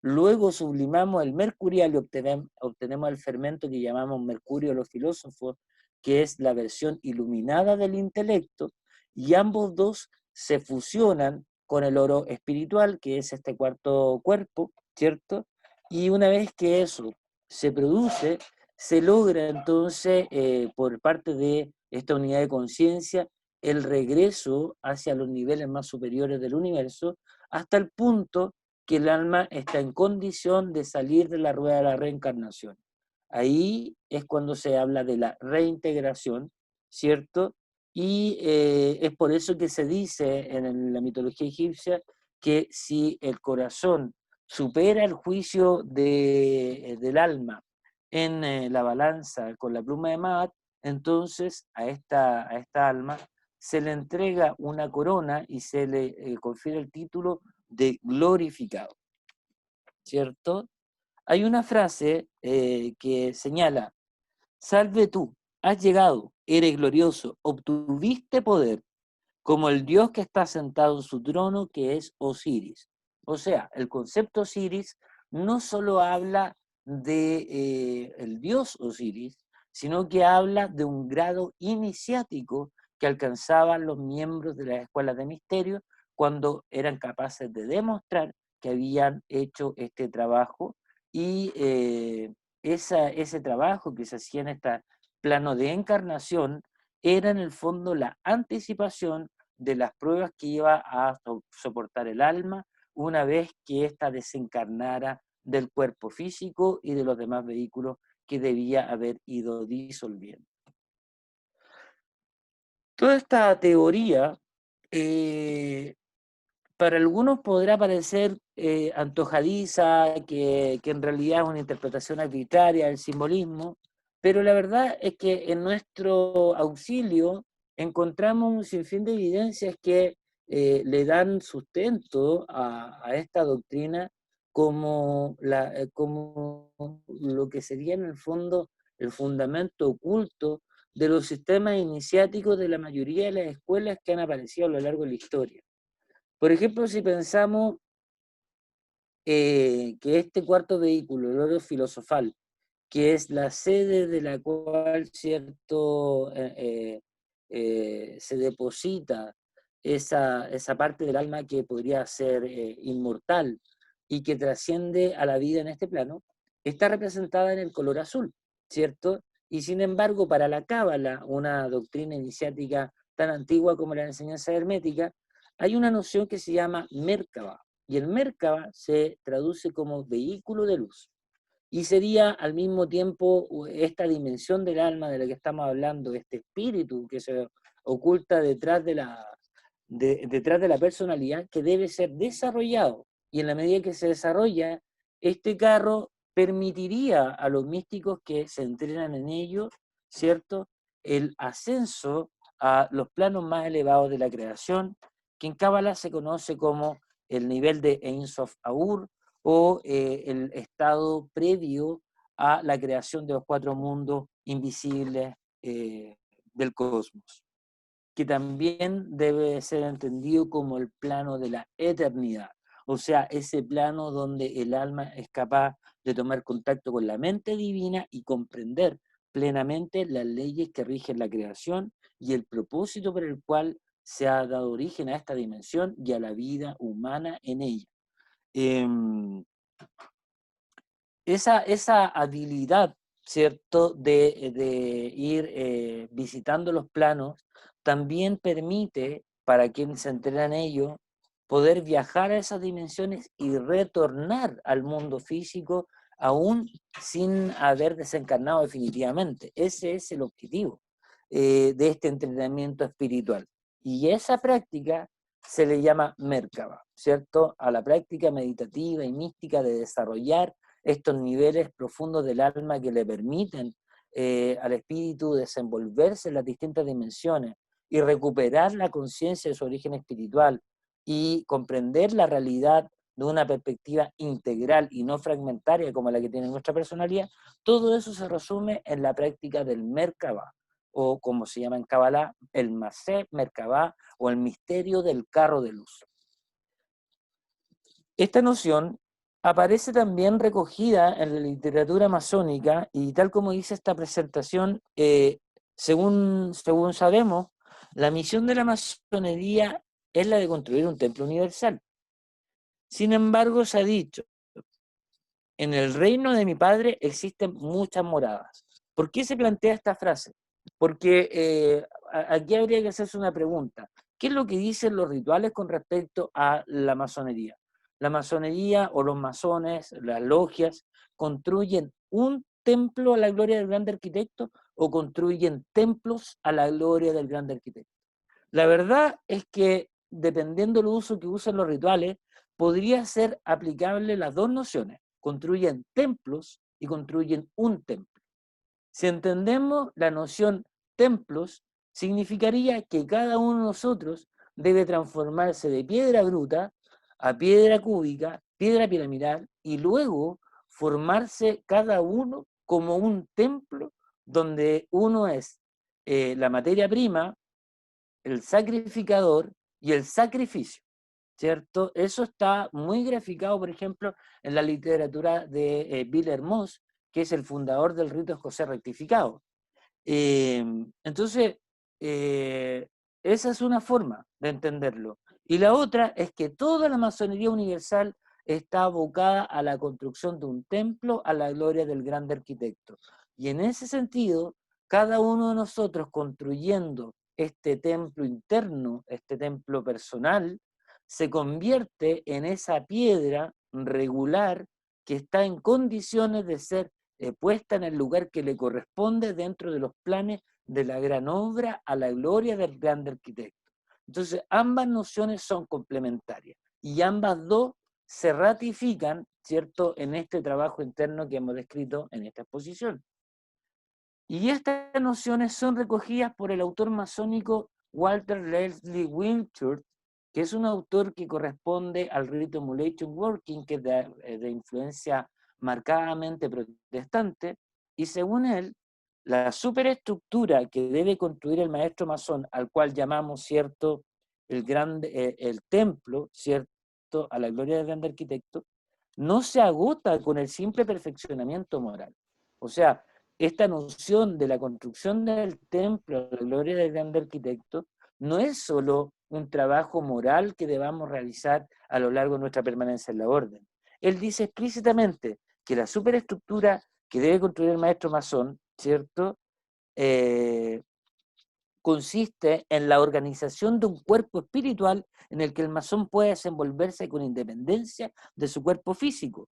Luego sublimamos el mercurial y obtenemos el fermento que llamamos mercurio de los filósofos, que es la versión iluminada del intelecto, y ambos dos se fusionan con el oro espiritual, que es este cuarto cuerpo, ¿cierto? Y una vez que eso se produce, se logra entonces por parte de esta unidad de conciencia el regreso hacia los niveles más superiores del universo, hasta el punto que el alma está en condición de salir de la rueda de la reencarnación. Ahí es cuando se habla de la reintegración, ¿cierto? Y es por eso que se dice en la mitología egipcia que si el corazón supera el juicio del alma en la balanza con la pluma de Maat, entonces a esta alma se le entrega una corona y se le confiere el título de glorificado, ¿cierto? Hay una frase que señala: salve tú, has llegado, eres glorioso, obtuviste poder, como el Dios que está sentado en su trono, que es Osiris. O sea, el concepto Osiris no solo habla de el Dios Osiris, sino que habla de un grado iniciático que alcanzaban los miembros de las escuelas de misterio cuando eran capaces de demostrar que habían hecho este trabajo, y ese trabajo que se hacía en este plano de encarnación era en el fondo la anticipación de las pruebas que iba a soportar el alma una vez que ésta desencarnara del cuerpo físico y de los demás vehículos que debía haber ido disolviendo. Toda esta teoría para algunos podrá parecer antojadiza, que en realidad es una interpretación arbitraria del simbolismo, pero la verdad es que en nuestro auxilio encontramos un sinfín de evidencias que le dan sustento a esta doctrina como lo que sería en el fondo el fundamento oculto de los sistemas iniciáticos de la mayoría de las escuelas que han aparecido a lo largo de la historia. Por ejemplo, si pensamos que este cuarto vehículo, el oro filosofal, que es la sede de la cual se deposita esa parte del alma que podría ser inmortal y que trasciende a la vida en este plano, está representada en el color azul, ¿cierto? Y sin embargo, para la Cábala, una doctrina iniciática tan antigua como la enseñanza hermética, hay una noción que se llama Merkaba, y el Merkaba se traduce como vehículo de luz. Y sería al mismo tiempo esta dimensión del alma de la que estamos hablando, este espíritu que se oculta detrás de la personalidad, que debe ser desarrollado. Y en la medida que se desarrolla, este carro permitiría a los místicos que se entrenan en ello, ¿cierto?, el ascenso a los planos más elevados de la creación, que en Cábala se conoce como el nivel de Ein Sof Aur, o el estado previo a la creación de los cuatro mundos invisibles del cosmos, que también debe ser entendido como el plano de la eternidad, o sea, ese plano donde el alma es capaz de tomar contacto con la mente divina y comprender plenamente las leyes que rigen la creación y el propósito por el cual se ha dado origen a esta dimensión y a la vida humana en ella. Esa habilidad, ¿cierto?, de ir visitando los planos, también permite, para quien se entrena en ello, poder viajar a esas dimensiones y retornar al mundo físico aún sin haber desencarnado definitivamente. Ese es el objetivo de este entrenamiento espiritual. Y esa práctica se le llama Merkaba, ¿cierto?, a la práctica meditativa y mística de desarrollar estos niveles profundos del alma que le permiten al espíritu desenvolverse en las distintas dimensiones y recuperar la conciencia de su origen espiritual y comprender la realidad de una perspectiva integral y no fragmentaria como la que tiene nuestra personalidad. Todo eso se resume en la práctica del Merkaba, o como se llama en Kabbalah, el Masé Merkaba, o el misterio del carro de luz. Esta noción aparece también recogida en la literatura masónica, y tal como dice esta presentación, según sabemos, la misión de la masonería es la de construir un templo universal. Sin embargo, se ha dicho, en el reino de mi Padre existen muchas moradas. ¿Por qué se plantea esta frase? Porque aquí habría que hacerse una pregunta. ¿Qué es lo que dicen los rituales con respecto a la masonería? La masonería o los masones, las logias, ¿construyen un templo a la gloria del gran arquitecto o construyen templos a la gloria del gran arquitecto? La verdad es que, dependiendo del uso que usen los rituales, podría ser aplicable las dos nociones. Construyen templos y construyen un templo. Si entendemos la noción templos, significaría que cada uno de nosotros debe transformarse de piedra bruta a piedra cúbica, piedra piramidal, y luego formarse cada uno como un templo donde uno es la materia prima, el sacrificador y el sacrificio, ¿cierto? Eso está muy graficado, por ejemplo, en la literatura de Villermoz, que es el fundador del rito escocés rectificado. Entonces, esa es una forma de entenderlo. Y la otra es que toda la masonería universal está abocada a la construcción de un templo a la gloria del gran arquitecto. Y en ese sentido, cada uno de nosotros construyendo este templo interno, este templo personal, se convierte en esa piedra regular que está en condiciones de ser puesta en el lugar que le corresponde dentro de los planes de la gran obra a la gloria del gran arquitecto. Entonces, ambas nociones son complementarias y ambas dos se ratifican, ¿cierto?, en este trabajo interno que hemos descrito en esta exposición. Y estas nociones son recogidas por el autor masónico Walter Leslie Winchurch, que es un autor que corresponde al rito Emulation Working, que es de influencia marcadamente protestante, y según él, la superestructura que debe construir el maestro masón, al cual llamamos, ¿cierto?, el templo, ¿cierto?, a la gloria del gran arquitecto, no se agota con el simple perfeccionamiento moral. O sea, esta noción de la construcción del templo a la gloria del gran arquitecto no es solo un trabajo moral que debamos realizar a lo largo de nuestra permanencia en la orden. Él dice explícitamente que la superestructura que debe construir el maestro masón, ¿cierto?, consiste en la organización de un cuerpo espiritual en el que el masón pueda desenvolverse con independencia de su cuerpo físico.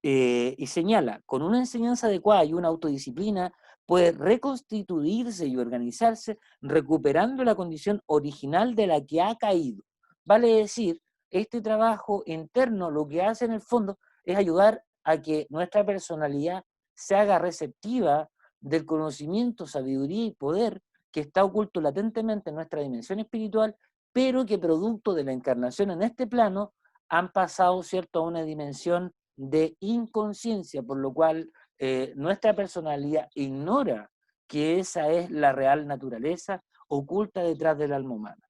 Y señala, con una enseñanza adecuada y una autodisciplina, puede reconstituirse y organizarse recuperando la condición original de la que ha caído. Vale decir, este trabajo interno lo que hace en el fondo es ayudar a que nuestra personalidad se haga receptiva del conocimiento, sabiduría y poder que está oculto latentemente en nuestra dimensión espiritual, pero que producto de la encarnación en este plano han pasado, ¿cierto?, a una dimensión de inconsciencia, por lo cual nuestra personalidad ignora que esa es la real naturaleza oculta detrás del alma humana.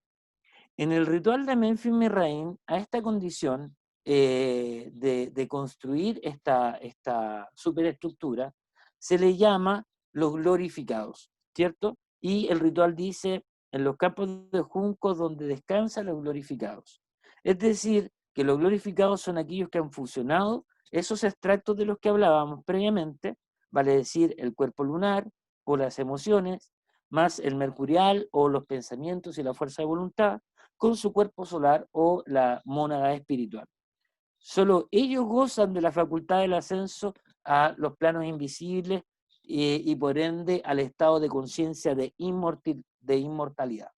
En el ritual de Menfis Mirraín, a esta condición de construir esta superestructura, se le llama los glorificados, ¿cierto? Y el ritual dice, en los campos de juncos donde descansan los glorificados. Es decir, que los glorificados son aquellos que han fusionado esos extractos de los que hablábamos previamente, vale decir, el cuerpo lunar o las emociones, más el mercurial o los pensamientos y la fuerza de voluntad, con su cuerpo solar o la mónada espiritual. Solo ellos gozan de la facultad del ascenso a los planos invisibles y por ende al estado de conciencia de inmortalidad.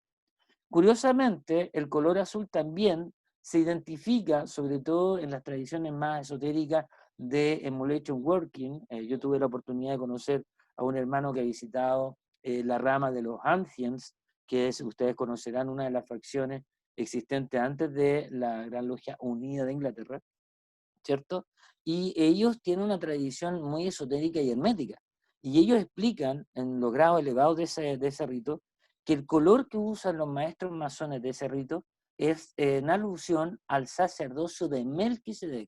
Curiosamente, el color azul también se identifica, sobre todo en las tradiciones más esotéricas de Emulation Working. Yo tuve la oportunidad de conocer a un hermano que ha visitado la rama de los Ancients, que es, ustedes conocerán, una de las facciones existentes antes de la Gran Logia Unida de Inglaterra, ¿cierto? Y ellos tienen una tradición muy esotérica y hermética. Y ellos explican, en los grados elevados de ese rito, que el color que usan los maestros masones de ese rito es en alusión al sacerdocio de Melquisedec.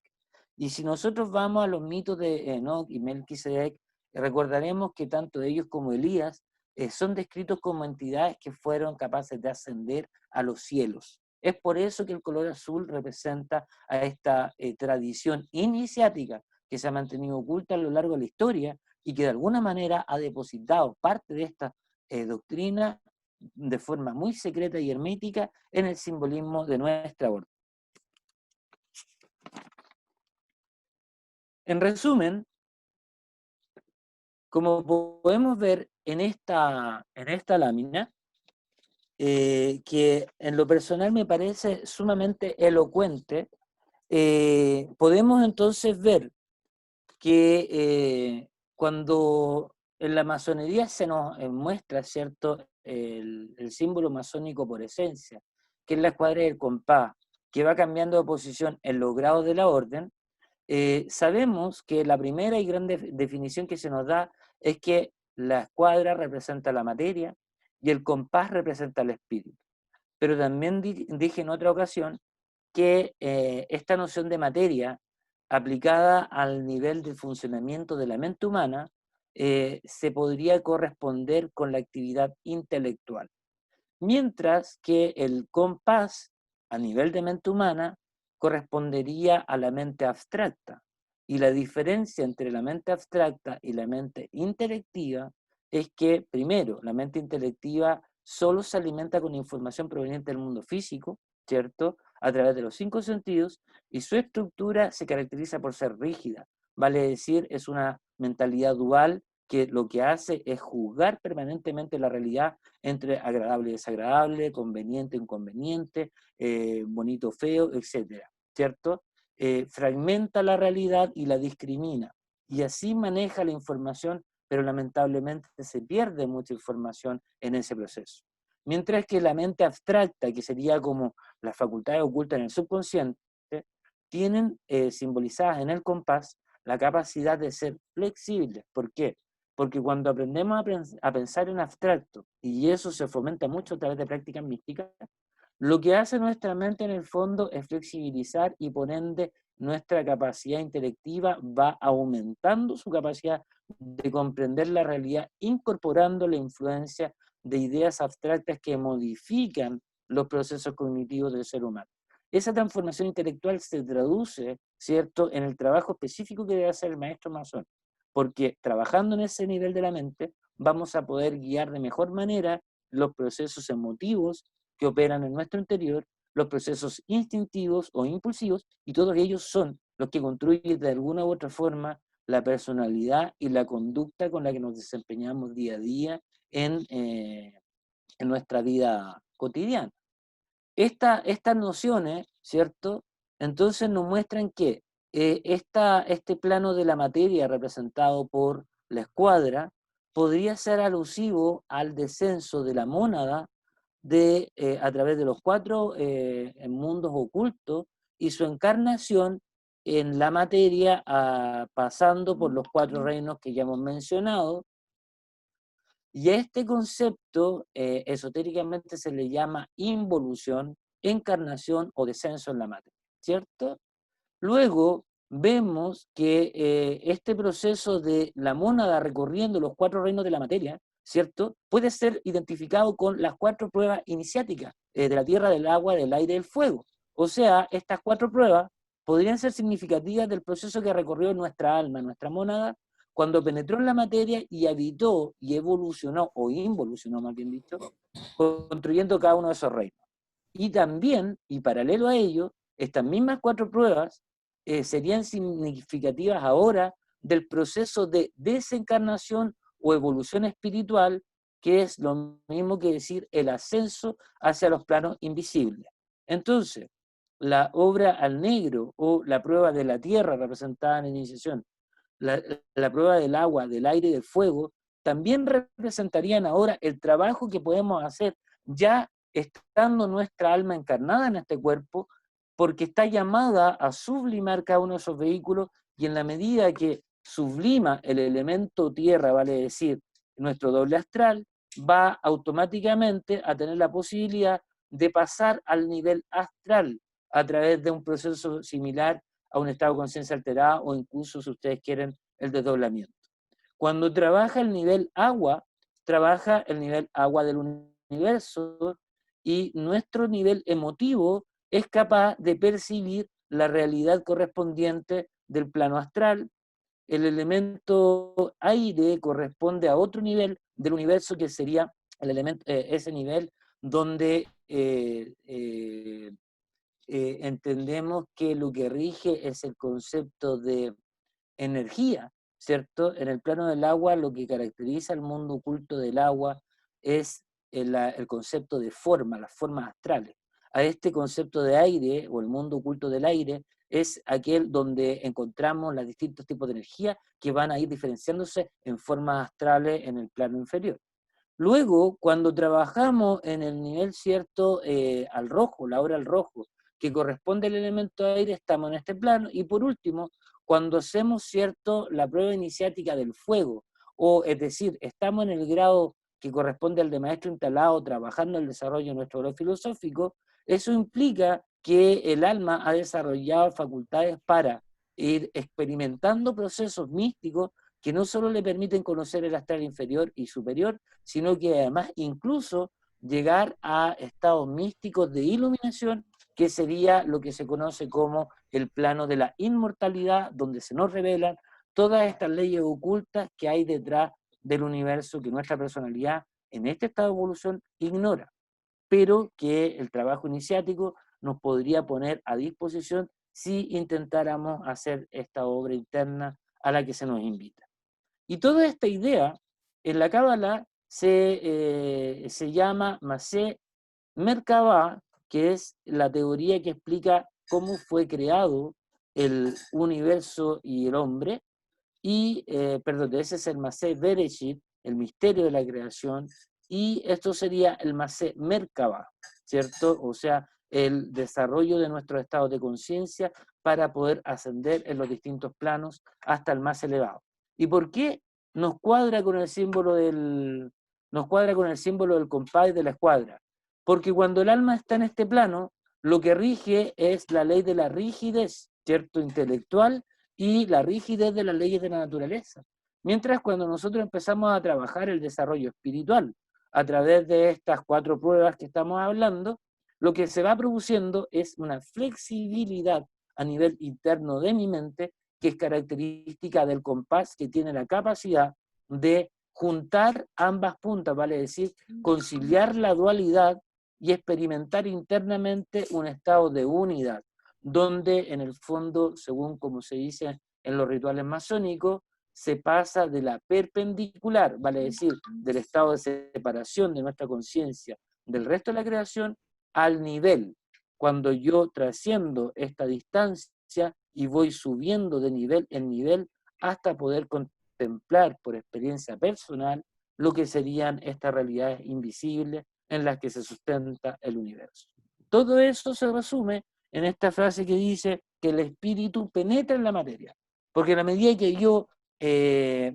Y si nosotros vamos a los mitos de Enoch y Melquisedec, recordaremos que tanto ellos como Elías son descritos como entidades que fueron capaces de ascender a los cielos. Es por eso que el color azul representa a esta tradición iniciática que se ha mantenido oculta a lo largo de la historia y que de alguna manera ha depositado parte de esta doctrina de forma muy secreta y hermética en el simbolismo de nuestra orden. En resumen, como podemos ver en esta lámina, que en lo personal me parece sumamente elocuente, podemos entonces ver que cuando en la masonería se nos muestra, ¿cierto?, el símbolo masónico por esencia, que es la escuadra del compás, que va cambiando de posición en los grados de la orden, sabemos que la primera y gran definición que se nos da es que la escuadra representa la materia y el compás representa el espíritu. Pero también dije en otra ocasión que esta noción de materia aplicada al nivel del funcionamiento de la mente humana se podría corresponder con la actividad intelectual. Mientras que el compás a nivel de mente humana correspondería a la mente abstracta. Y la diferencia entre la mente abstracta y la mente intelectiva es que, primero, la mente intelectiva solo se alimenta con información proveniente del mundo físico, ¿cierto?, a través de los 5 sentidos, y su estructura se caracteriza por ser rígida, vale decir, es una mentalidad dual que lo que hace es juzgar permanentemente la realidad entre agradable y desagradable, conveniente, inconveniente, bonito, feo, etcétera, ¿cierto? Fragmenta la realidad y la discrimina, y así maneja la información, pero lamentablemente se pierde mucha información en ese proceso. Mientras que la mente abstracta, que sería como las facultades ocultas en el subconsciente, tienen simbolizadas en el compás la capacidad de ser flexibles. ¿Por qué? Porque cuando aprendemos a pensar en abstracto, y eso se fomenta mucho a través de prácticas místicas, lo que hace nuestra mente en el fondo es flexibilizar y por ende nuestra capacidad intelectiva va aumentando su capacidad de comprender la realidad, incorporando la influencia de ideas abstractas que modifican los procesos cognitivos del ser humano. Esa transformación intelectual se traduce, ¿cierto?, en el trabajo específico que debe hacer el maestro masón, porque trabajando en ese nivel de la mente vamos a poder guiar de mejor manera los procesos emotivos que operan en nuestro interior, los procesos instintivos o impulsivos, y todos ellos son los que construyen de alguna u otra forma la personalidad y la conducta con la que nos desempeñamos día a día en nuestra vida cotidiana. Estas nociones, ¿cierto?, entonces nos muestran que este plano de la materia representado por la escuadra podría ser alusivo al descenso de la mónada a través de los 4 mundos ocultos y su encarnación en la materia, pasando por los 4 reinos que ya hemos mencionado. Y a este concepto esotéricamente se le llama involución, encarnación o descenso en la materia, ¿cierto? Luego vemos que este proceso de la mónada recorriendo los 4 reinos de la materia, ¿cierto?, puede ser identificado con las 4 pruebas iniciáticas de la tierra, del agua, del aire y del fuego. O sea, estas 4 pruebas podrían ser significativas del proceso que recorrió nuestra alma, nuestra mónada, cuando penetró en la materia y habitó y evolucionó, o involucionó más bien dicho, construyendo cada uno de esos reinos. Y también, y paralelo a ello, estas mismas 4 pruebas serían significativas ahora del proceso de desencarnación o evolución espiritual, que es lo mismo que decir el ascenso hacia los planos invisibles. Entonces, la obra al negro o la prueba de la tierra representada en la iniciación, la prueba del agua, del aire y del fuego, también representarían ahora el trabajo que podemos hacer ya estando nuestra alma encarnada en este cuerpo, porque está llamada a sublimar cada uno de esos vehículos, y en la medida que sublima el elemento tierra, vale decir, nuestro doble astral, va automáticamente a tener la posibilidad de pasar al nivel astral a través de un proceso similar a un estado de conciencia alterada o incluso, si ustedes quieren, el desdoblamiento. Cuando trabaja el nivel agua, trabaja el nivel agua del universo y nuestro nivel emotivo es capaz de percibir la realidad correspondiente del plano astral. El elemento aire corresponde a otro nivel del universo que sería el elemento, ese nivel donde entendemos que lo que rige es el concepto de energía, ¿cierto? En el plano del agua, lo que caracteriza al mundo oculto del agua es el concepto de forma, las formas astrales. A este concepto de aire, o el mundo oculto del aire, es aquel donde encontramos los distintos tipos de energía que van a ir diferenciándose en formas astrales en el plano inferior. Luego, cuando trabajamos en el nivel cierto al rojo, la hora al rojo, que corresponde al elemento aire, estamos en este plano. Y por último, cuando hacemos cierto la prueba iniciática del fuego, o es decir, estamos en el grado que corresponde al de maestro instalado, trabajando el desarrollo de nuestro grado filosófico, eso implica que el alma ha desarrollado facultades para ir experimentando procesos místicos que no solo le permiten conocer el astral inferior y superior, sino que además incluso llegar a estados místicos de iluminación, que sería lo que se conoce como el plano de la inmortalidad, donde se nos revelan todas estas leyes ocultas que hay detrás del universo que nuestra personalidad en este estado de evolución ignora, pero que el trabajo iniciático nos podría poner a disposición si intentáramos hacer esta obra interna a la que se nos invita. Y toda esta idea en la Cábala se llama Masé Merkabah, que es la teoría que explica cómo fue creado el universo y el hombre, y, perdón, ese es el Masé Bereshit, el misterio de la creación, y esto sería el Masé Merkabah, ¿cierto? O sea, el desarrollo de nuestros estados de conciencia para poder ascender en los distintos planos hasta el más elevado. ¿Y por qué nos cuadra con el símbolo del compás de la escuadra? Porque cuando el alma está en este plano, lo que rige es la ley de la rigidez, ¿cierto? Intelectual, y la rigidez de las leyes de la naturaleza. Mientras cuando nosotros empezamos a trabajar el desarrollo espiritual a través de estas 4 pruebas que estamos hablando, lo que se va produciendo es una flexibilidad a nivel interno de mi mente, que es característica del compás, que tiene la capacidad de juntar ambas puntas, vale decir, conciliar la dualidad y experimentar internamente un estado de unidad, donde en el fondo, según como se dice en los rituales masónicos, se pasa de la perpendicular, vale decir, del estado de separación de nuestra conciencia del resto de la creación, al nivel. Cuando yo trasciendo esta distancia y voy subiendo de nivel en nivel hasta poder contemplar por experiencia personal lo que serían estas realidades invisibles en las que se sustenta el universo. Todo eso se resume en esta frase que dice que el espíritu penetra en la materia, porque a la medida que yo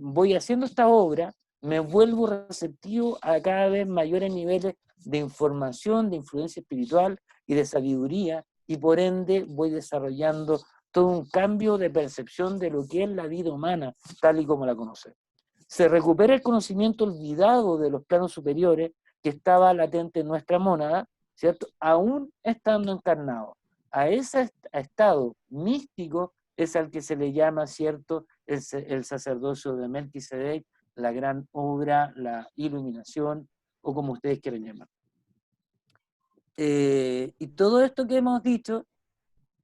voy haciendo esta obra, me vuelvo receptivo a cada vez mayores niveles de información, de influencia espiritual y de sabiduría, y por ende voy desarrollando todo un cambio de percepción de lo que es la vida humana, tal y como la conocemos. Se recupera el conocimiento olvidado de los planos superiores que estaba latente en nuestra mónada, ¿cierto? Aún estando encarnado. A ese estado místico es al que se le llama, ¿cierto?, el sacerdocio de Melquisedec, la gran obra, la iluminación, o como ustedes quieran llamar. Y todo esto que hemos dicho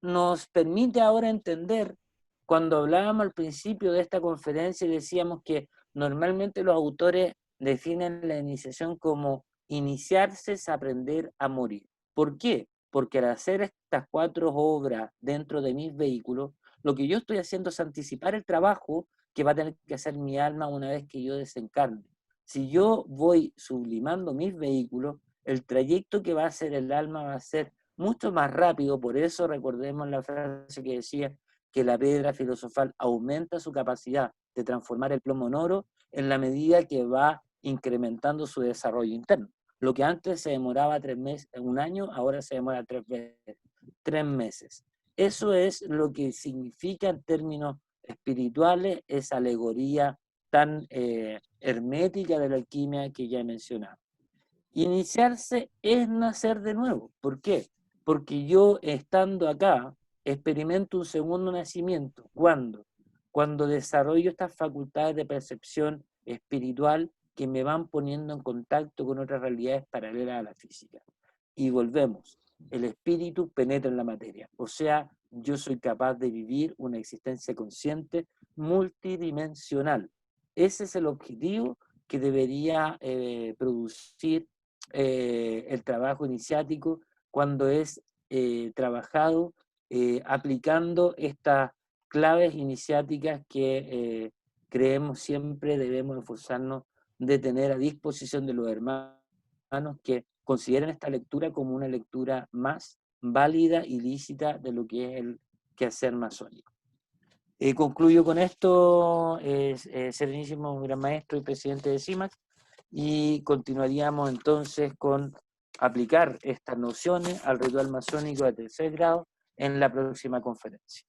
nos permite ahora entender, cuando hablábamos al principio de esta conferencia y decíamos que normalmente los autores definen la iniciación como iniciarse es aprender a morir. ¿Por qué? Porque al hacer estas 4 obras dentro de mis vehículos, lo que yo estoy haciendo es anticipar el trabajo que va a tener que hacer mi alma una vez que yo desencarne. Si yo voy sublimando mis vehículos, el trayecto que va a hacer el alma va a ser mucho más rápido. Por eso recordemos la frase que decía que la piedra filosofal aumenta su capacidad de transformar el plomo en oro en la medida que va incrementando su desarrollo interno. Lo que antes se demoraba 3 meses, 1 año, ahora se demora 3 meses. Eso es lo que significa en términos espirituales esa alegoría tan hermética de la alquimia que ya he mencionado. Iniciarse es nacer de nuevo. ¿Por qué? Porque yo, estando acá, experimento un segundo nacimiento. ¿Cuándo? Cuando desarrollo estas facultades de percepción espiritual que me van poniendo en contacto con otras realidades paralelas a la física. Y volvemos. El espíritu penetra en la materia. O sea, yo soy capaz de vivir una existencia consciente multidimensional. Ese es el objetivo que debería producir el trabajo iniciático cuando es trabajado aplicando estas claves iniciáticas que creemos siempre debemos esforzarnos de tener a disposición de los hermanos que consideren esta lectura como una lectura más válida y lícita de lo que es el quehacer masónico. Concluyo con esto, Serenísimo Gran Maestro y Presidente de CIMAC, y continuaríamos entonces con aplicar estas nociones al ritual masónico de tercer grado en la próxima conferencia.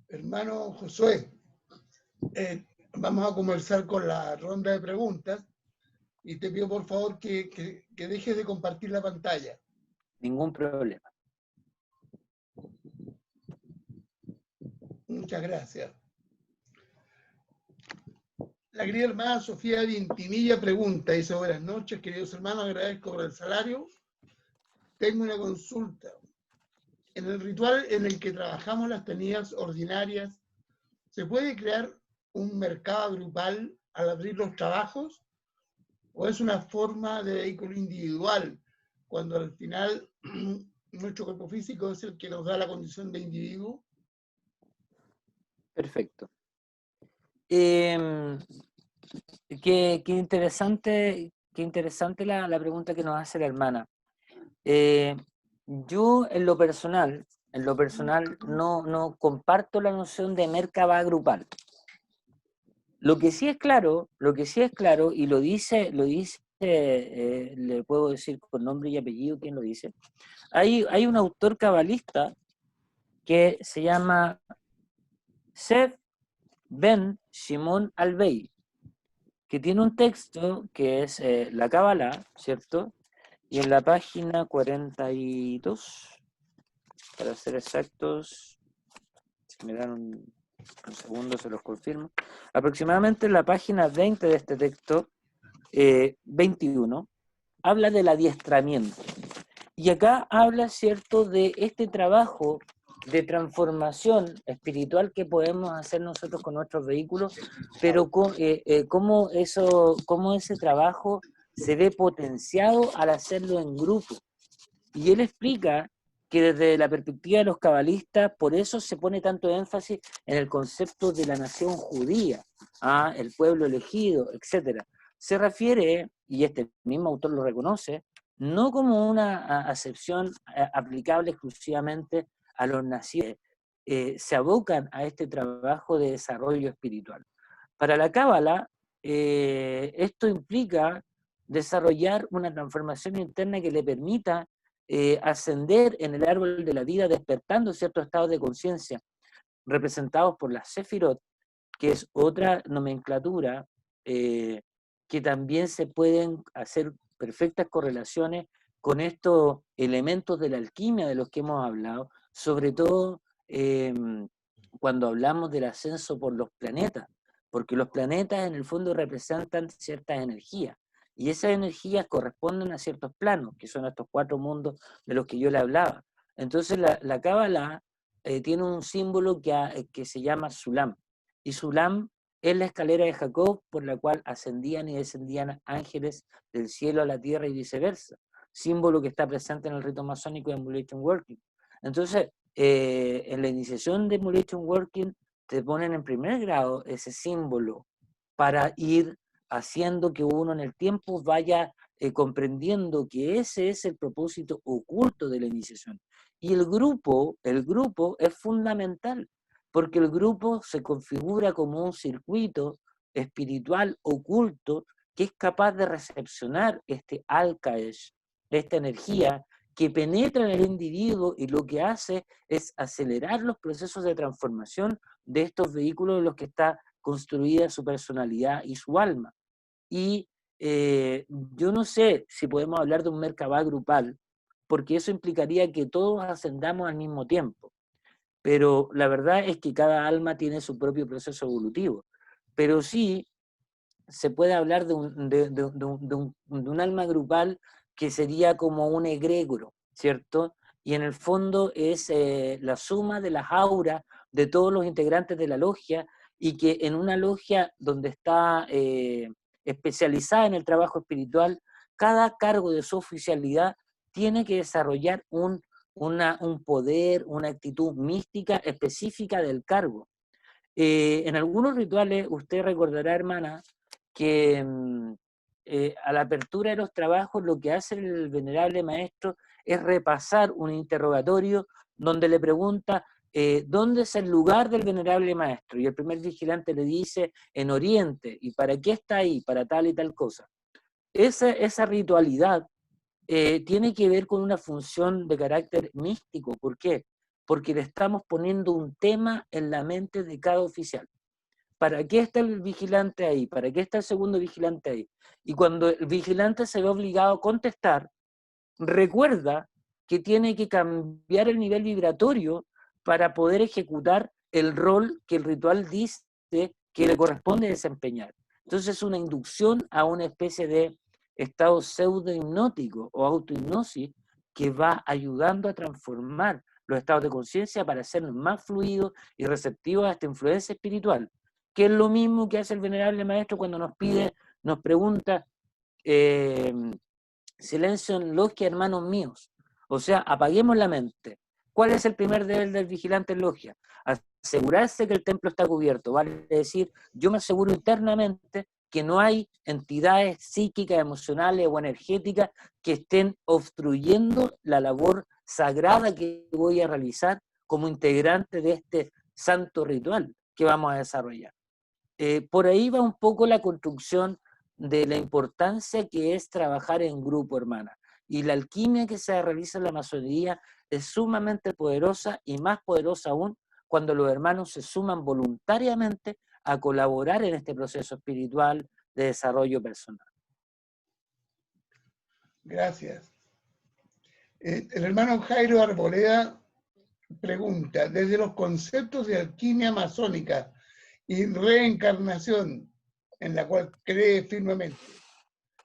Hermano Josué, vamos a comenzar con la ronda de preguntas y te pido por favor que dejes de compartir la pantalla. Ningún problema. Muchas gracias. La querida hermana Sofía Vintimilla pregunta, dice: buenas noches, queridos hermanos, agradezco por el salario. Tengo una consulta. En el ritual en el que trabajamos las tenidas ordinarias, ¿se puede crear un mercado grupal al abrir los trabajos? ¿O es una forma de vehículo individual, cuando al final nuestro cuerpo físico es el que nos da la condición de individuo? Perfecto. Qué interesante la pregunta que nos hace la hermana. Yo en lo personal no comparto la noción de merkabah grupal. Lo que sí es claro, y lo dice, le puedo decir con nombre y apellido quién lo dice. Hay un autor cabalista que se llama Sef Ben Shimon Albey, que tiene un texto que es la Kabbalah, ¿cierto? Y en la página 42, para ser exactos, si me dan un segundo se los confirmo, aproximadamente en la página 20 de este texto, 21, habla del adiestramiento. Y acá habla, ¿cierto?, de este trabajo de transformación espiritual que podemos hacer nosotros con nuestros vehículos, pero cómo ese trabajo se ve potenciado al hacerlo en grupo. Y él explica que desde la perspectiva de los cabalistas, por eso se pone tanto énfasis en el concepto de la nación judía, el pueblo elegido, etc. Se refiere, y este mismo autor lo reconoce, no como una acepción aplicable exclusivamente a los nacidos, se abocan a este trabajo de desarrollo espiritual. Para la Cábala, esto implica desarrollar una transformación interna que le permita ascender en el árbol de la vida, despertando ciertos estados de conciencia representados por la Sefirot, que es otra nomenclatura que también se pueden hacer perfectas correlaciones con estos elementos de la alquimia de los que hemos hablado, sobre todo cuando hablamos del ascenso por los planetas, porque los planetas en el fondo representan ciertas energías, y esas energías corresponden a ciertos planos, que son estos 4 mundos de los que yo le hablaba. Entonces la Kabbalah tiene un símbolo que se llama Sulam, y Sulam es la escalera de Jacob por la cual ascendían y descendían ángeles del cielo a la tierra y viceversa, símbolo que está presente en el rito masónico de Emulation Working. Entonces, en la iniciación de Emulation Working te ponen en primer grado ese símbolo para ir haciendo que uno en el tiempo vaya comprendiendo que ese es el propósito oculto de la iniciación. Y el grupo es fundamental, porque el grupo se configura como un circuito espiritual oculto que es capaz de recepcionar este Al-Qaesh, esta energía que penetra en el individuo y lo que hace es acelerar los procesos de transformación de estos vehículos en los que está construida su personalidad y su alma. Y yo no sé si podemos hablar de un Merkabah grupal, porque eso implicaría que todos ascendamos al mismo tiempo. Pero la verdad es que cada alma tiene su propio proceso evolutivo. Pero sí se puede hablar de un alma grupal que sería como un egregoro, ¿cierto? Y en el fondo es la suma de las auras de todos los integrantes de la logia, y que en una logia donde está especializada en el trabajo espiritual, cada cargo de su oficialidad tiene que desarrollar un poder, una actitud mística específica del cargo. En algunos rituales, usted recordará, hermana, que a la apertura de los trabajos lo que hace el venerable maestro es repasar un interrogatorio donde le pregunta ¿dónde es el lugar del venerable maestro? Y el primer vigilante le dice en Oriente. ¿Y para qué está ahí? Para tal y tal cosa. Esa ritualidad tiene que ver con una función de carácter místico. ¿Por qué? Porque le estamos poniendo un tema en la mente de cada oficial. ¿Para qué está el vigilante ahí? ¿Para qué está el segundo vigilante ahí? Y cuando el vigilante se ve obligado a contestar, recuerda que tiene que cambiar el nivel vibratorio para poder ejecutar el rol que el ritual dice que le corresponde desempeñar. Entonces es una inducción a una especie de estado pseudo-hipnótico o autohipnosis que va ayudando a transformar los estados de conciencia para hacernos más fluidos y receptivos a esta influencia espiritual, que es lo mismo que hace el venerable maestro cuando nos pregunta, silencio en logia, hermanos míos. O sea, apaguemos la mente. ¿Cuál es el primer deber del vigilante en logia? Asegurarse que el templo está cubierto. Vale decir, yo me aseguro internamente que no hay entidades psíquicas, emocionales o energéticas que estén obstruyendo la labor sagrada que voy a realizar como integrante de este santo ritual que vamos a desarrollar. Por ahí va un poco la construcción de la importancia que es trabajar en grupo, hermana. Y la alquimia que se realiza en la masonería es sumamente poderosa, y más poderosa aún cuando los hermanos se suman voluntariamente a colaborar en este proceso espiritual de desarrollo personal. Gracias. El hermano Jairo Arboleda pregunta, desde los conceptos de alquimia masónica y reencarnación, en la cual cree firmemente,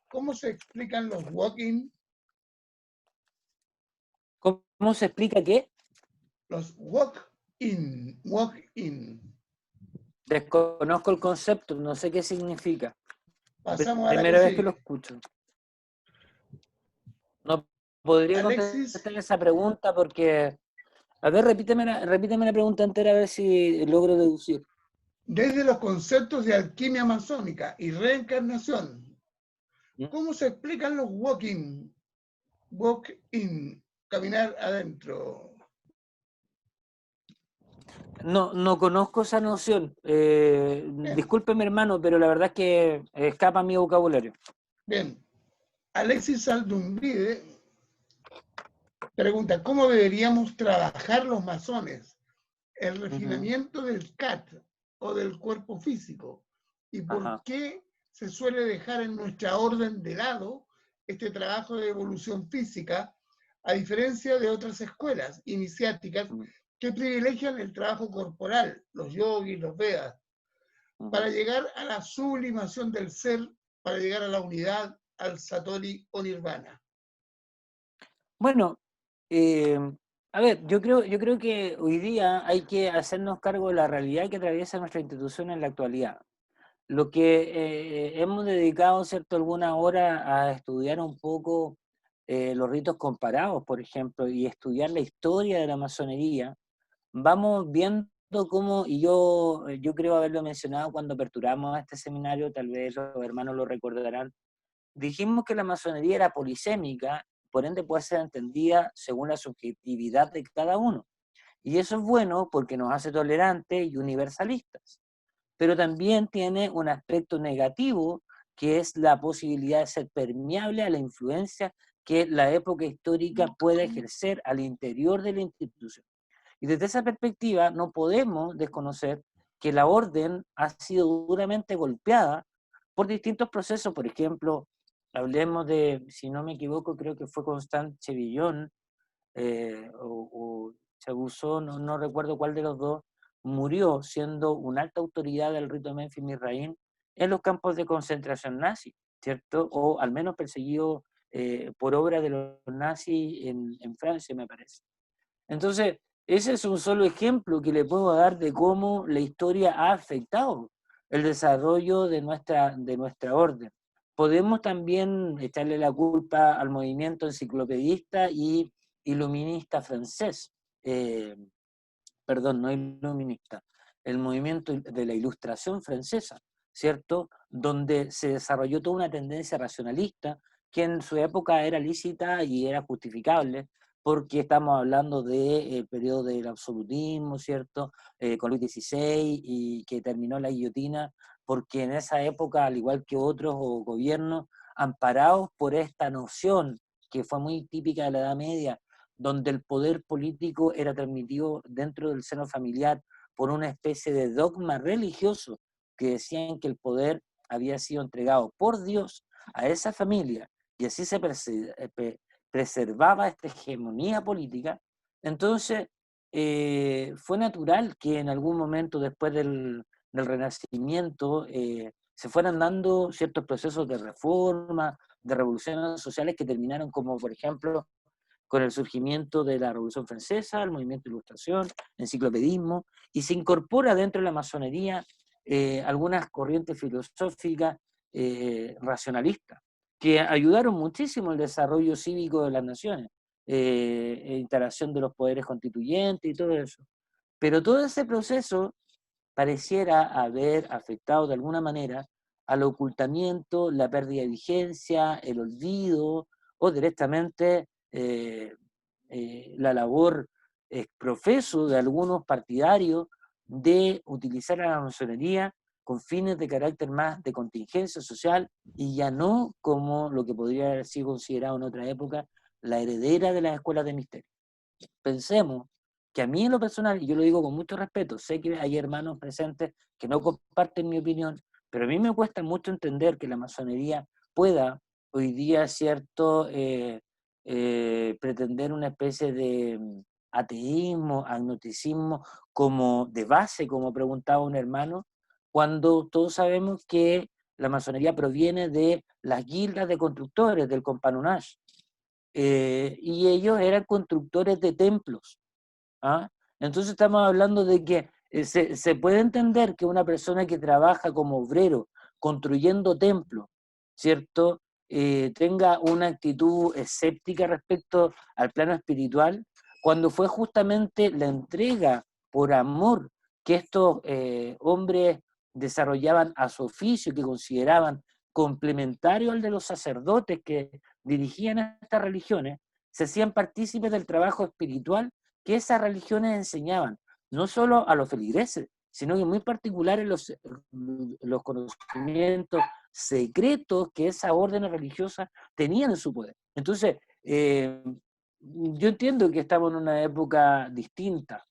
¿cómo se explican los walk-in? ¿Cómo se explica qué? Los walk-in, walk-in. Desconozco el concepto, no sé qué significa. Pasamos a la Primera que vez sigue. que lo escucho. No podría Alexis. contestar esa pregunta porque... A ver, repíteme la pregunta entera a ver si logro deducir. Desde los conceptos de alquimia masónica y reencarnación, ¿cómo se explican los walk-in? Walk-in, caminar adentro. No conozco esa noción. Discúlpeme, hermano, pero la verdad es que escapa mi vocabulario. Bien. Alexis Saldumbride pregunta, ¿cómo deberíamos trabajar los masones? El refinamiento del CAT o del cuerpo físico. ¿Y por qué se suele dejar en nuestra orden de lado este trabajo de evolución física, a diferencia de otras escuelas iniciáticas que privilegian el trabajo corporal, los yogis, los vedas, para llegar a la sublimación del ser, para llegar a la unidad, al satori o nirvana? Bueno, a ver, yo creo que hoy día hay que hacernos cargo de la realidad que atraviesa nuestra institución en la actualidad. Lo que hemos dedicado, ¿cierto?, alguna hora a estudiar un poco los ritos comparados, por ejemplo, y estudiar la historia de la masonería, vamos viendo cómo, y yo creo haberlo mencionado cuando aperturamos este seminario, tal vez los hermanos lo recordarán, dijimos que la masonería era polisémica, por ende puede ser entendida según la subjetividad de cada uno. Y eso es bueno porque nos hace tolerantes y universalistas. Pero también tiene un aspecto negativo, que es la posibilidad de ser permeable a la influencia que la época histórica puede ejercer al interior de la institución. Y desde esa perspectiva no podemos desconocer que la orden ha sido duramente golpeada por distintos procesos. Por ejemplo, hablemos de, si no me equivoco, creo que fue Constant Chevillon, o Chagusón, no recuerdo cuál de los dos, murió siendo una alta autoridad del rito de Memphis Misraín en los campos de concentración nazi, ¿cierto? O al menos perseguido por obra de los nazis en Francia, me parece. Entonces, ese es un solo ejemplo que le puedo dar de cómo la historia ha afectado el desarrollo de nuestra orden. Podemos también echarle la culpa al movimiento enciclopedista y iluminista francés, perdón, no iluminista, el movimiento de la Ilustración francesa, ¿cierto? Donde se desarrolló toda una tendencia racionalista que en su época era lícita y era justificable, porque estamos hablando del periodo del absolutismo, ¿cierto? Con Luis XVI, y que terminó la guillotina, porque en esa época, al igual que otros gobiernos, amparados por esta noción que fue muy típica de la Edad Media, donde el poder político era transmitido dentro del seno familiar por una especie de dogma religioso que decían que el poder había sido entregado por Dios a esa familia, y así se preservaba esta hegemonía política. Entonces fue natural que en algún momento después del Renacimiento se fueran dando ciertos procesos de reforma, de revoluciones sociales que terminaron como, por ejemplo, con el surgimiento de la Revolución Francesa, el movimiento de Ilustración, enciclopedismo, y se incorpora dentro de la masonería algunas corrientes filosóficas racionalistas, que ayudaron muchísimo al desarrollo cívico de las naciones, instalación de los poderes constituyentes y todo eso. Pero todo ese proceso pareciera haber afectado de alguna manera al ocultamiento, la pérdida de vigencia, el olvido, o directamente la labor profeso de algunos partidarios de utilizar a la masonería con fines de carácter más de contingencia social, y ya no como lo que podría haber sido considerado en otra época la heredera de las escuelas de misterio. Pensemos que a mí en lo personal, y yo lo digo con mucho respeto, sé que hay hermanos presentes que no comparten mi opinión, pero a mí me cuesta mucho entender que la masonería pueda hoy día, ¿cierto?, pretender una especie de ateísmo, agnosticismo como de base, como preguntaba un hermano, cuando todos sabemos que la masonería proviene de las guildas de constructores, del companonage, y ellos eran constructores de templos. ¿Ah? Entonces estamos hablando de que se puede entender que una persona que trabaja como obrero construyendo templos, ¿cierto?, tenga una actitud escéptica respecto al plano espiritual, cuando fue justamente la entrega por amor que estos hombres desarrollaban a su oficio, que consideraban complementario al de los sacerdotes que dirigían estas religiones, se hacían partícipes del trabajo espiritual que esas religiones enseñaban, no solo a los feligreses, sino que muy particular en los conocimientos secretos que esas órdenes religiosas tenían en su poder. Entonces, yo entiendo que estamos en una época distinta,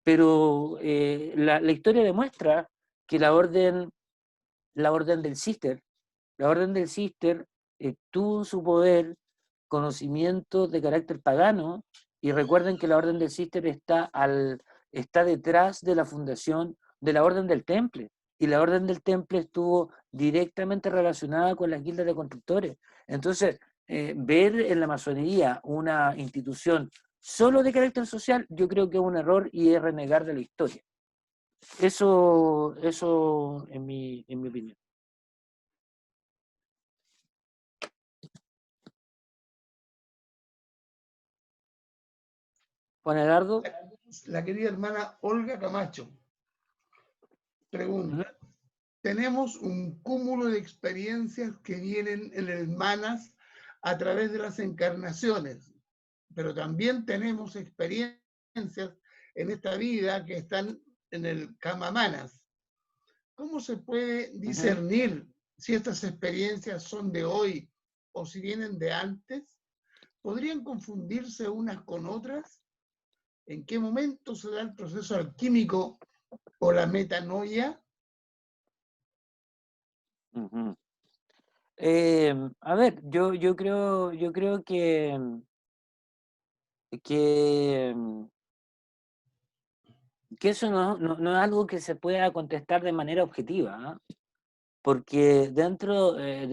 pero la historia demuestra que la orden del Cister tuvo en su poder conocimientos de carácter pagano, y recuerden que la Orden del Cister está detrás de la fundación de la Orden del Temple, y la Orden del Temple estuvo directamente relacionada con las guildas de constructores. Entonces, ver en la masonería una institución solo de carácter social, yo creo que es un error y es renegar de la historia. Eso en mi opinión. Juan Eduardo. La querida hermana Olga Camacho pregunta: tenemos un cúmulo de experiencias que vienen en hermanas a través de las encarnaciones, pero también tenemos experiencias en esta vida que están en el Kamamanas. ¿Cómo se puede discernir si estas experiencias son de hoy o si vienen de antes? ¿Podrían confundirse unas con otras? ¿En qué momento se da el proceso alquímico o la metanoia? A ver, yo creo que eso no es algo que se pueda contestar de manera objetiva, ¿ah? Porque dentro de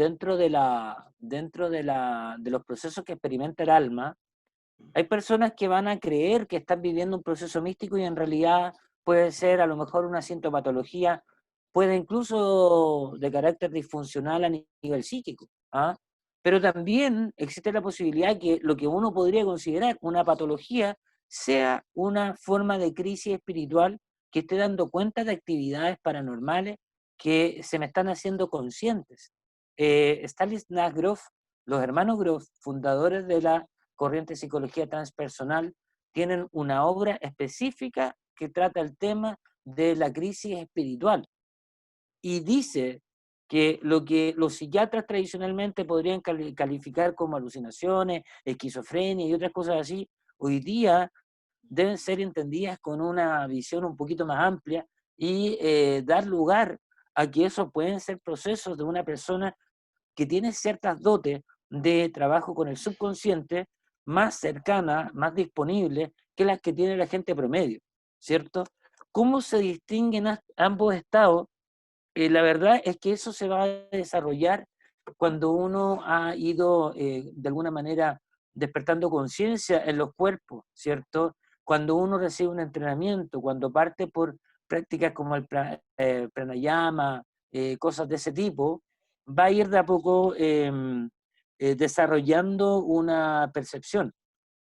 los procesos que experimenta el alma, hay personas que van a creer que están viviendo un proceso místico y en realidad puede ser a lo mejor una sintomatología, puede incluso de carácter disfuncional a nivel psíquico, ¿ah? Pero también existe la posibilidad que lo que uno podría considerar una patología sea una forma de crisis espiritual que esté dando cuenta de actividades paranormales que se me están haciendo conscientes. Stanislav Grof, los hermanos Grof, fundadores de la corriente de psicología transpersonal, tienen una obra específica que trata el tema de la crisis espiritual y dice que lo que los psiquiatras tradicionalmente podrían calificar como alucinaciones, esquizofrenia y otras cosas así, hoy día deben ser entendidas con una visión un poquito más amplia y dar lugar a que esos pueden ser procesos de una persona que tiene ciertas dotes de trabajo con el subconsciente más cercana, más disponible que las que tiene la gente promedio, ¿cierto? ¿Cómo se distinguen ambos estados? La verdad es que eso se va a desarrollar cuando uno ha ido de alguna manera despertando conciencia en los cuerpos, ¿cierto? Cuando uno recibe un entrenamiento, cuando parte por prácticas como el pranayama, cosas de ese tipo, va a ir de a poco desarrollando una percepción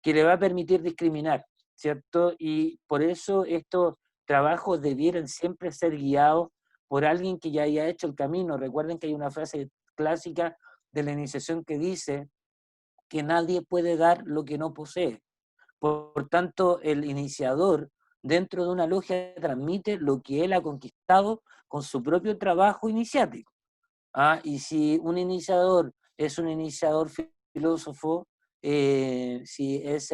que le va a permitir discriminar, ¿cierto? Y por eso estos trabajos debieran siempre ser guiados por alguien que ya haya hecho el camino. Recuerden que hay una frase clásica de la iniciación que dice que nadie puede dar lo que no posee. Por tanto, el iniciador dentro de una logia transmite lo que él ha conquistado con su propio trabajo iniciático. ¿Ah? Y si un iniciador es un iniciador filósofo, si es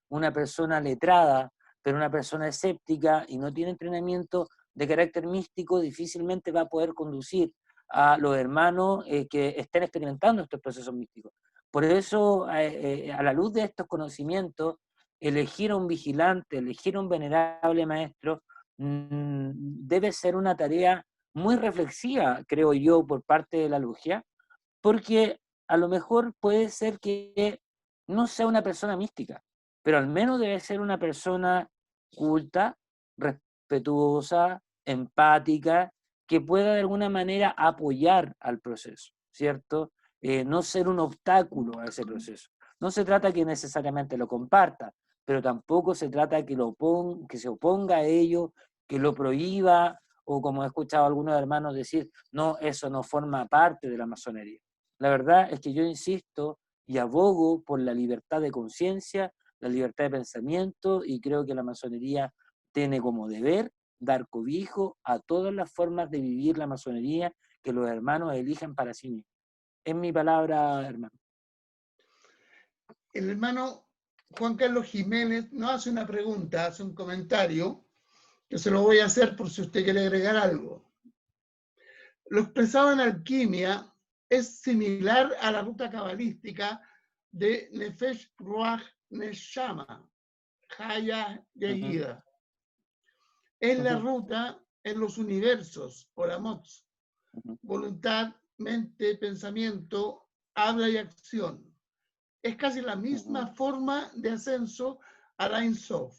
una persona letrada, pero una persona escéptica y no tiene entrenamiento de carácter místico, difícilmente va a poder conducir a los hermanos que estén experimentando estos procesos místicos. Por eso, a la luz de estos conocimientos, elegir a un vigilante, elegir a un venerable maestro, debe ser una tarea muy reflexiva, creo yo, por parte de la logia, porque a lo mejor puede ser que no sea una persona mística, pero al menos debe ser una persona culta, respetuosa, empática, que pueda de alguna manera apoyar al proceso, ¿cierto? No ser un obstáculo a ese proceso. No se trata que necesariamente lo comparta, pero tampoco se trata que se oponga a ello, que lo prohíba, o como he escuchado a algunos hermanos decir, no, eso no forma parte de la masonería. La verdad es que yo insisto y abogo por la libertad de conciencia, la libertad de pensamiento, y creo que la masonería tiene como deber dar cobijo a todas las formas de vivir la masonería que los hermanos elijan para sí mismos. Es mi palabra, hermano. El hermano Juan Carlos Jiménez nos hace una pregunta, hace un comentario, que se lo voy a hacer por si usted quiere agregar algo. Lo expresado en alquimia es similar a la ruta cabalística de Nefesh Ruach Neshama, Haya Yehida. Es la ruta en los universos, Olamots, voluntad, mente, pensamiento, habla y acción. Es casi la misma forma de ascenso a la Ein Sof.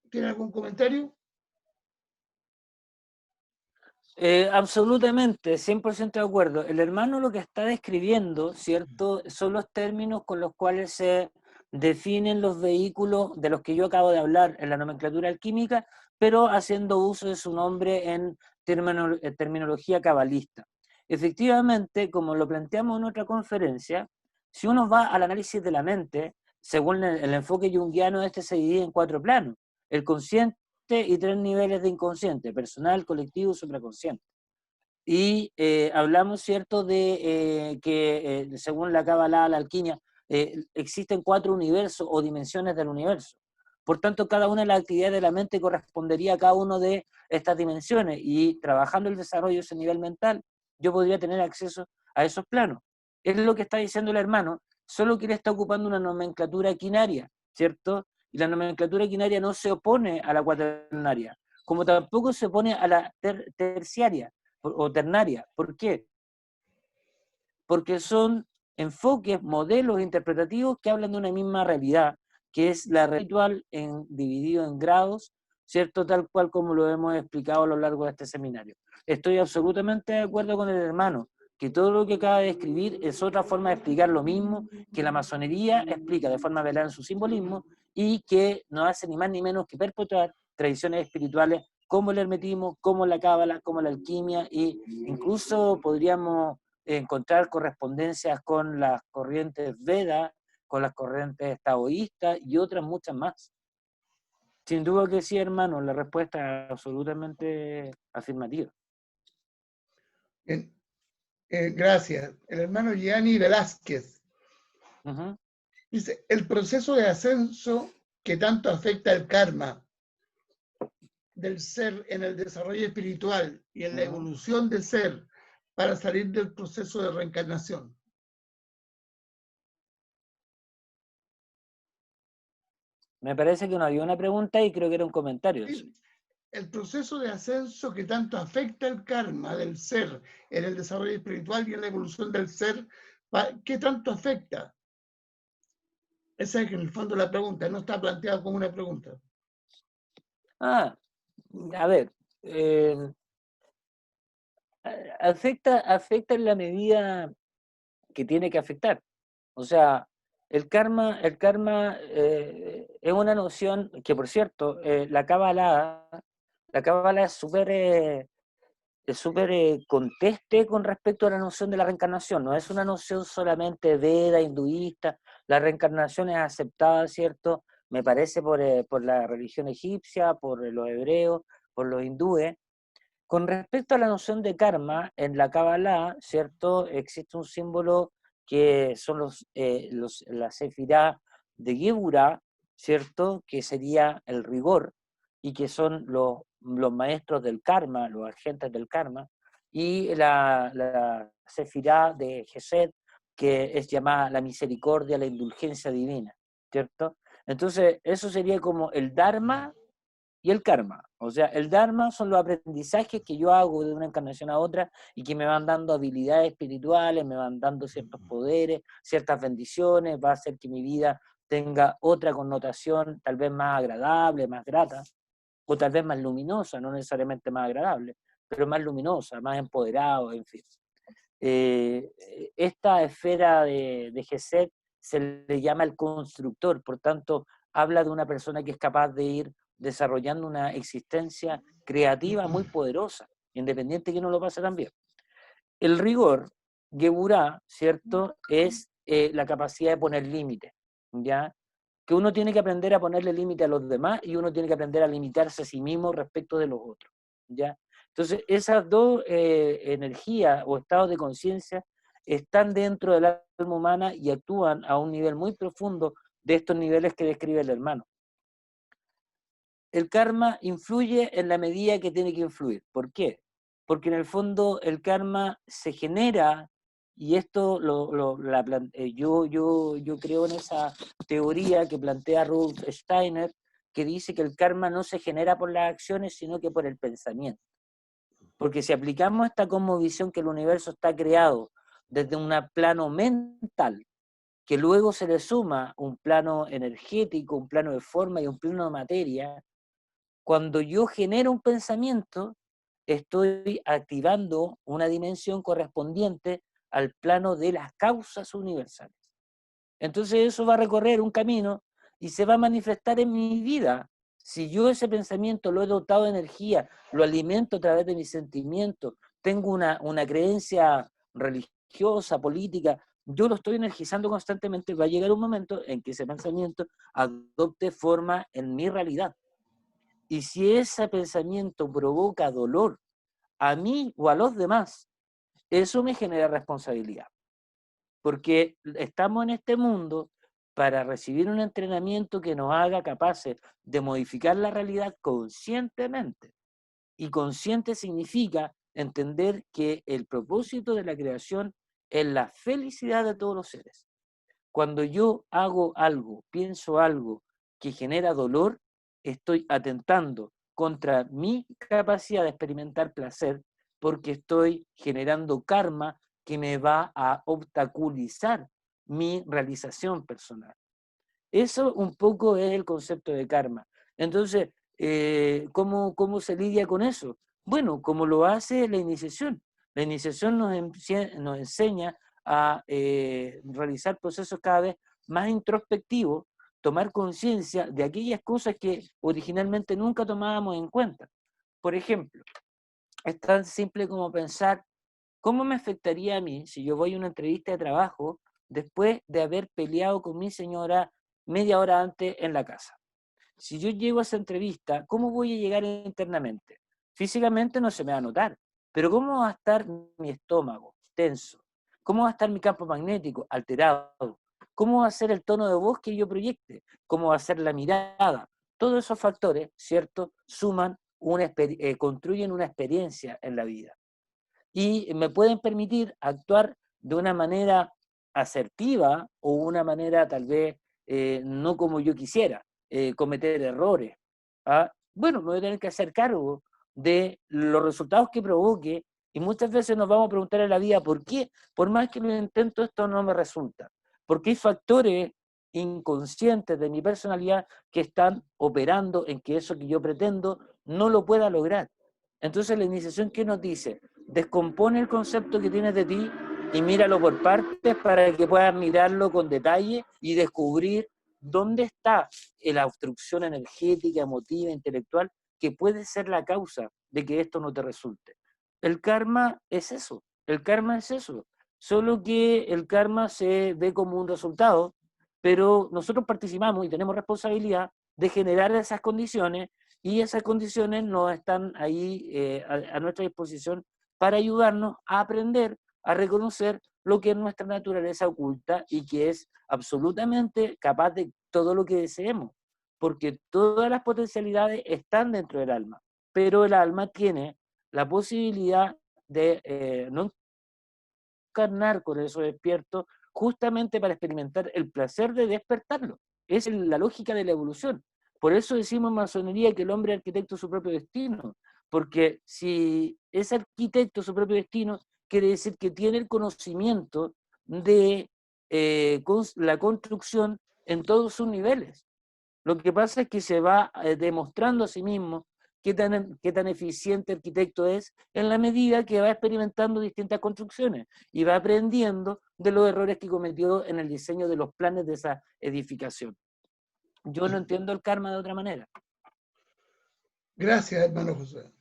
¿Tiene algún comentario? Absolutamente, 100% de acuerdo. El hermano lo que está describiendo, ¿cierto?, son los términos con los cuales se definen los vehículos de los que yo acabo de hablar en la nomenclatura alquímica, pero haciendo uso de su nombre en terminología cabalista. Efectivamente, como lo planteamos en otra conferencia, si uno va al análisis de la mente, según el enfoque junguiano, este se divide en 4 planos: el consciente y 3 niveles de inconsciente: personal, colectivo y supraconsciente. Y hablamos, ¿cierto?, de que según la Kabbalah, la alquimia, existen 4 universos o dimensiones del universo. Por tanto, cada una de las actividades de la mente correspondería a cada una de estas dimensiones, y trabajando el desarrollo de ese nivel mental, yo podría tener acceso a esos planos. Es lo que está diciendo el hermano, solo que él está ocupando una nomenclatura quinaria, ¿cierto? Y la nomenclatura quinaria no se opone a la cuaternaria, como tampoco se opone a la terciaria o ternaria. ¿Por qué? Porque son enfoques, modelos interpretativos que hablan de una misma realidad, que es la ritual dividido en grados, ¿cierto? Tal cual como lo hemos explicado a lo largo de este seminario. Estoy absolutamente de acuerdo con el hermano, que todo lo que acaba de escribir es otra forma de explicar lo mismo que la masonería explica de forma velada en su simbolismo y que no hace ni más ni menos que perpetuar tradiciones espirituales como el hermetismo, como la cábala, como la alquimia, e incluso podríamos encontrar correspondencias con las corrientes Veda, con las corrientes taoístas y otras muchas más. Sin duda que sí, hermano, la respuesta es absolutamente afirmativa. Bien. Gracias. El hermano Gianni Velázquez dice, el proceso de ascenso que tanto afecta el karma del ser en el desarrollo espiritual y en la evolución del ser para salir del proceso de reencarnación. Me parece que no había una pregunta y creo que era un comentario. Sí. El proceso de ascenso que tanto afecta el karma del ser en el desarrollo espiritual y en la evolución del ser, ¿qué tanto afecta? Esa es en el fondo la pregunta, no está planteado como una pregunta. A ver, afecta en la medida que tiene que afectar. O sea, el karma es una noción que, por cierto, la cábala es súper conteste con respecto a la noción de la reencarnación. No es una noción solamente veda, hinduista. La reencarnación es aceptada, ¿cierto? Me parece por la religión egipcia, por los hebreos, por los hindúes. Con respecto a la noción de karma, en la Kabbalah, ¿cierto? Existe un símbolo que son la sefirá de Geburah, ¿cierto? Que sería el rigor, y que son los maestros del karma, los agentes del karma, y la sefirá de Gesed, que es llamada la misericordia, la indulgencia divina, ¿cierto? Entonces, eso sería como el dharma y el karma. O sea, el dharma son los aprendizajes que yo hago de una encarnación a otra y que me van dando habilidades espirituales, me van dando ciertos poderes, ciertas bendiciones, va a hacer que mi vida tenga otra connotación tal vez más agradable, más grata, o tal vez más luminosa, no necesariamente más agradable, pero más luminosa, más empoderado, en fin. Esta esfera de Gesed se le llama el constructor, por tanto, habla de una persona que es capaz de ir desarrollando una existencia creativa muy poderosa, independiente que no lo pase tan bien. El rigor, Geburah, ¿cierto?, es la capacidad de poner límites, ¿ya? Que uno tiene que aprender a ponerle límite a los demás y uno tiene que aprender a limitarse a sí mismo respecto de los otros, ¿ya? Entonces, esas dos energías o estados de conciencia están dentro del alma humana y actúan a un nivel muy profundo de estos niveles que describe el hermano. El karma influye en la medida que tiene que influir. ¿Por qué? Porque en el fondo el karma se genera, y esto yo creo en esa teoría que plantea Rudolf Steiner, que dice que el karma no se genera por las acciones, sino que por el pensamiento. Porque si aplicamos esta cosmovisión que el universo está creado desde un plano mental, que luego se le suma un plano energético, un plano de forma y un plano de materia, cuando yo genero un pensamiento, estoy activando una dimensión correspondiente al plano de las causas universales. Entonces eso va a recorrer un camino y se va a manifestar en mi vida. Si yo ese pensamiento lo he dotado de energía, lo alimento a través de mis sentimientos, tengo una creencia religiosa, política, yo lo estoy energizando constantemente, va a llegar un momento en que ese pensamiento adopte forma en mi realidad. Y si ese pensamiento provoca dolor a mí o a los demás, eso me genera responsabilidad. Porque estamos en este mundo para recibir un entrenamiento que nos haga capaces de modificar la realidad conscientemente. Y consciente significa entender que el propósito de la creación es la felicidad de todos los seres. Cuando yo hago algo, pienso algo que genera dolor, estoy atentando contra mi capacidad de experimentar placer porque estoy generando karma que me va a obstaculizar mi realización personal. Eso un poco es el concepto de karma. Entonces, ¿cómo se lidia con eso? Bueno, como lo hace la iniciación. La iniciación nos enseña a realizar procesos cada vez más introspectivos, tomar conciencia de aquellas cosas que originalmente nunca tomábamos en cuenta. Por ejemplo, es tan simple como pensar, ¿cómo me afectaría a mí si yo voy a una entrevista de trabajo después de haber peleado con mi señora media hora antes en la casa? Si yo llego a esa entrevista, ¿cómo voy a llegar internamente? Físicamente no se me va a notar, pero ¿cómo va a estar mi estómago tenso? ¿Cómo va a estar mi campo magnético alterado? ¿Cómo va a ser el tono de voz que yo proyecte? ¿Cómo va a ser la mirada? Todos esos factores, ¿cierto?, suman, construyen una experiencia en la vida. Y me pueden permitir actuar de una manera asertiva o una manera tal vez no como yo quisiera, cometer errores. ¿Ah? Bueno, me voy a tener que hacer cargo de los resultados que provoque y muchas veces nos vamos a preguntar en la vida ¿por qué? Por más que lo intento esto no me resulta. Porque hay factores inconscientes de mi personalidad que están operando en que eso que yo pretendo no lo pueda lograr. Entonces la iniciación, ¿qué nos dice? Descompone el concepto que tienes de ti y míralo por partes para que puedas mirarlo con detalle y descubrir dónde está la obstrucción energética, emotiva, intelectual, que puede ser la causa de que esto no te resulte. El karma es eso, solo que el karma se ve como un resultado, pero nosotros participamos y tenemos responsabilidad de generar esas condiciones y esas condiciones no están ahí a nuestra disposición para ayudarnos a aprender a reconocer lo que es nuestra naturaleza oculta y que es absolutamente capaz de todo lo que deseemos, porque todas las potencialidades están dentro del alma, pero el alma tiene la posibilidad de no encarnar con eso despierto justamente para experimentar el placer de despertarlo. Es la lógica de la evolución. Por eso decimos en masonería que el hombre es arquitecto de su propio destino, porque si es arquitecto de su propio destino, quiere decir que tiene el conocimiento de la construcción en todos sus niveles. Lo que pasa es que se va demostrando a sí mismo qué tan eficiente arquitecto es en la medida que va experimentando distintas construcciones y va aprendiendo de los errores que cometió en el diseño de los planes de esa edificación. Yo no entiendo el karma de otra manera. Gracias, hermano José.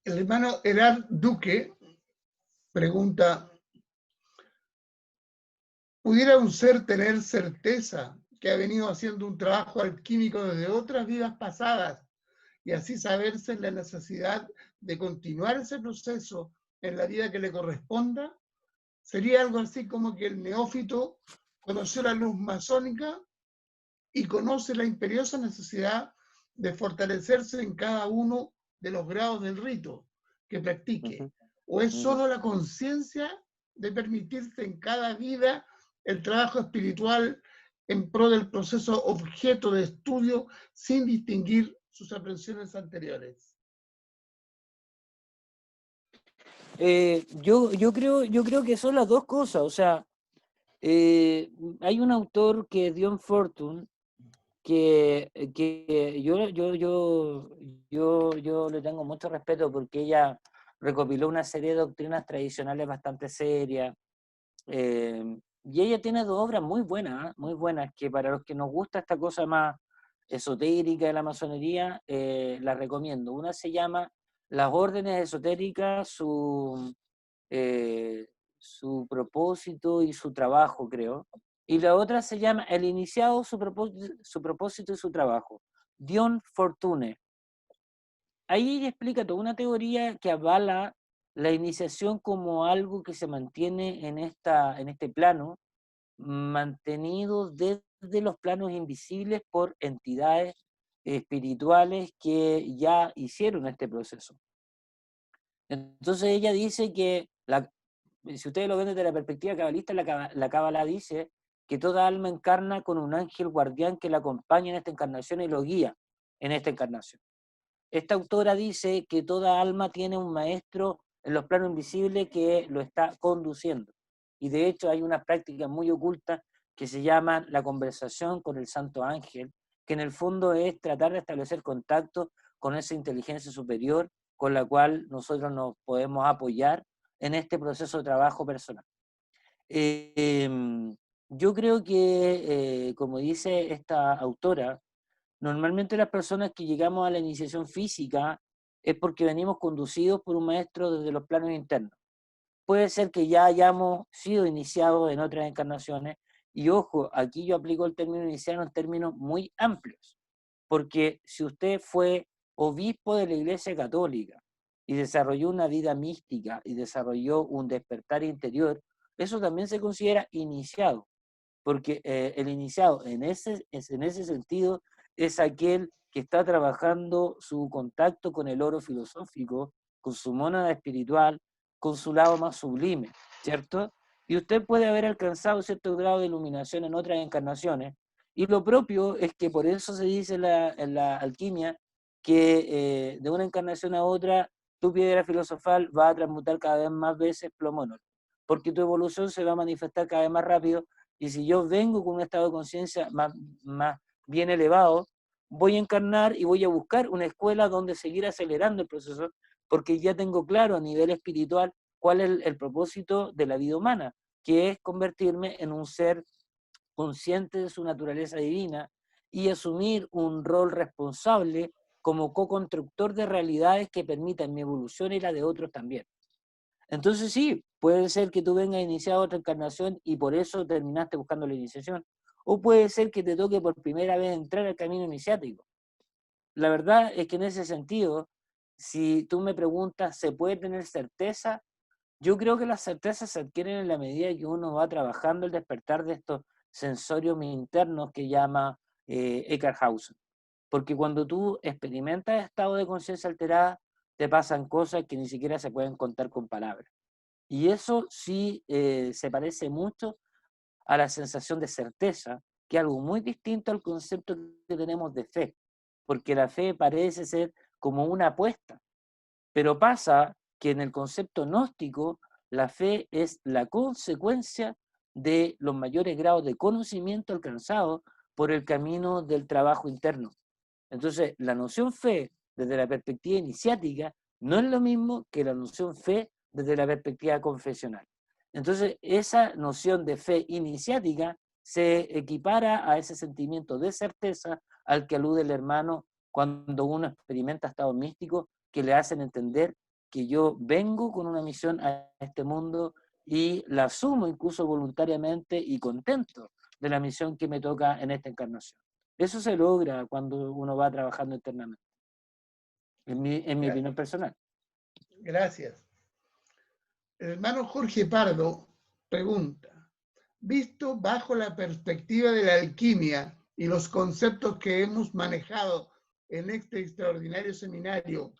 El hermano Herard Duque pregunta, ¿pudiera un ser tener certeza que ha venido haciendo un trabajo alquímico desde otras vidas pasadas y así saberse la necesidad de continuar ese proceso en la vida que le corresponda? Sería algo así como que el neófito conoció la luz masónica y conoce la imperiosa necesidad de fortalecerse en cada uno de los grados del rito que practique. ¿O es solo la conciencia de permitirse en cada vida el trabajo espiritual en pro del proceso objeto de estudio sin distinguir sus aprensiones anteriores? Yo creo que son las dos cosas. O sea, hay un autor que es Dion Fortune, que yo le tengo mucho respeto porque ella recopiló una serie de doctrinas tradicionales bastante serias. Y ella tiene dos obras muy buenas, que para los que nos gusta esta cosa más esotérica de la masonería, las recomiendo. Una se llama Las órdenes esotéricas, su propósito y su trabajo, creo. Y la otra se llama El iniciado, su propósito y su trabajo. Dion Fortune. Ahí ella explica toda una teoría que avala la iniciación como algo que se mantiene en este plano, mantenido desde los planos invisibles por entidades espirituales que ya hicieron este proceso. Entonces ella dice que, si ustedes lo ven desde la perspectiva cabalista, la Cábala dice que toda alma encarna con un ángel guardián que la acompaña en esta encarnación y lo guía en esta encarnación. Esta autora dice que toda alma tiene un maestro en los planos invisibles que lo está conduciendo. Y de hecho hay unas prácticas muy ocultas que se llaman la conversación con el santo ángel, que en el fondo es tratar de establecer contacto con esa inteligencia superior con la cual nosotros nos podemos apoyar en este proceso de trabajo personal. Yo creo que, como dice esta autora, normalmente las personas que llegamos a la iniciación física es porque venimos conducidos por un maestro desde los planos internos. Puede ser que ya hayamos sido iniciados en otras encarnaciones, y ojo, aquí yo aplico el término iniciado en términos muy amplios, porque si usted fue obispo de la Iglesia Católica y desarrolló una vida mística y desarrolló un despertar interior, eso también se considera iniciado, porque el iniciado en ese sentido es aquel que está trabajando su contacto con el oro filosófico, con su mónada espiritual, con su lado más sublime, ¿cierto? Y usted puede haber alcanzado cierto grado de iluminación en otras encarnaciones, y lo propio es que por eso se dice en la alquimia que de una encarnación a otra tu piedra filosofal va a transmutar cada vez más veces plomo en oro, porque tu evolución se va a manifestar cada vez más rápido, y si yo vengo con un estado de conciencia más bien elevado, voy a encarnar y voy a buscar una escuela donde seguir acelerando el proceso, porque ya tengo claro a nivel espiritual cuál es el propósito de la vida humana, que es convertirme en un ser consciente de su naturaleza divina y asumir un rol responsable como co-constructor de realidades que permitan mi evolución y la de otros también. Entonces sí, puede ser que tú vengas a iniciar otra encarnación y por eso terminaste buscando la iniciación, o puede ser que te toque por primera vez entrar al camino iniciático. La verdad es que en ese sentido, si tú me preguntas, ¿se puede tener certeza? Yo creo que las certezas se adquieren en la medida que uno va trabajando el despertar de estos sensorios internos que llama Eckhart Hausen. Porque cuando tú experimentas estado de conciencia alterada, te pasan cosas que ni siquiera se pueden contar con palabras. Y eso sí se parece mucho a la sensación de certeza, que es algo muy distinto al concepto que tenemos de fe, porque la fe parece ser como una apuesta, pero pasa que en el concepto gnóstico la fe es la consecuencia de los mayores grados de conocimiento alcanzados por el camino del trabajo interno. Entonces, la noción fe desde la perspectiva iniciática no es lo mismo que la noción fe desde la perspectiva confesional. Entonces, esa noción de fe iniciática se equipara a ese sentimiento de certeza al que alude el hermano cuando uno experimenta estados místicos que le hacen entender que yo vengo con una misión a este mundo y la asumo incluso voluntariamente y contento de la misión que me toca en esta encarnación. Eso se logra cuando uno va trabajando internamente, en mi opinión personal. Gracias. El hermano Jorge Pardo pregunta, visto bajo la perspectiva de la alquimia y los conceptos que hemos manejado en este extraordinario seminario,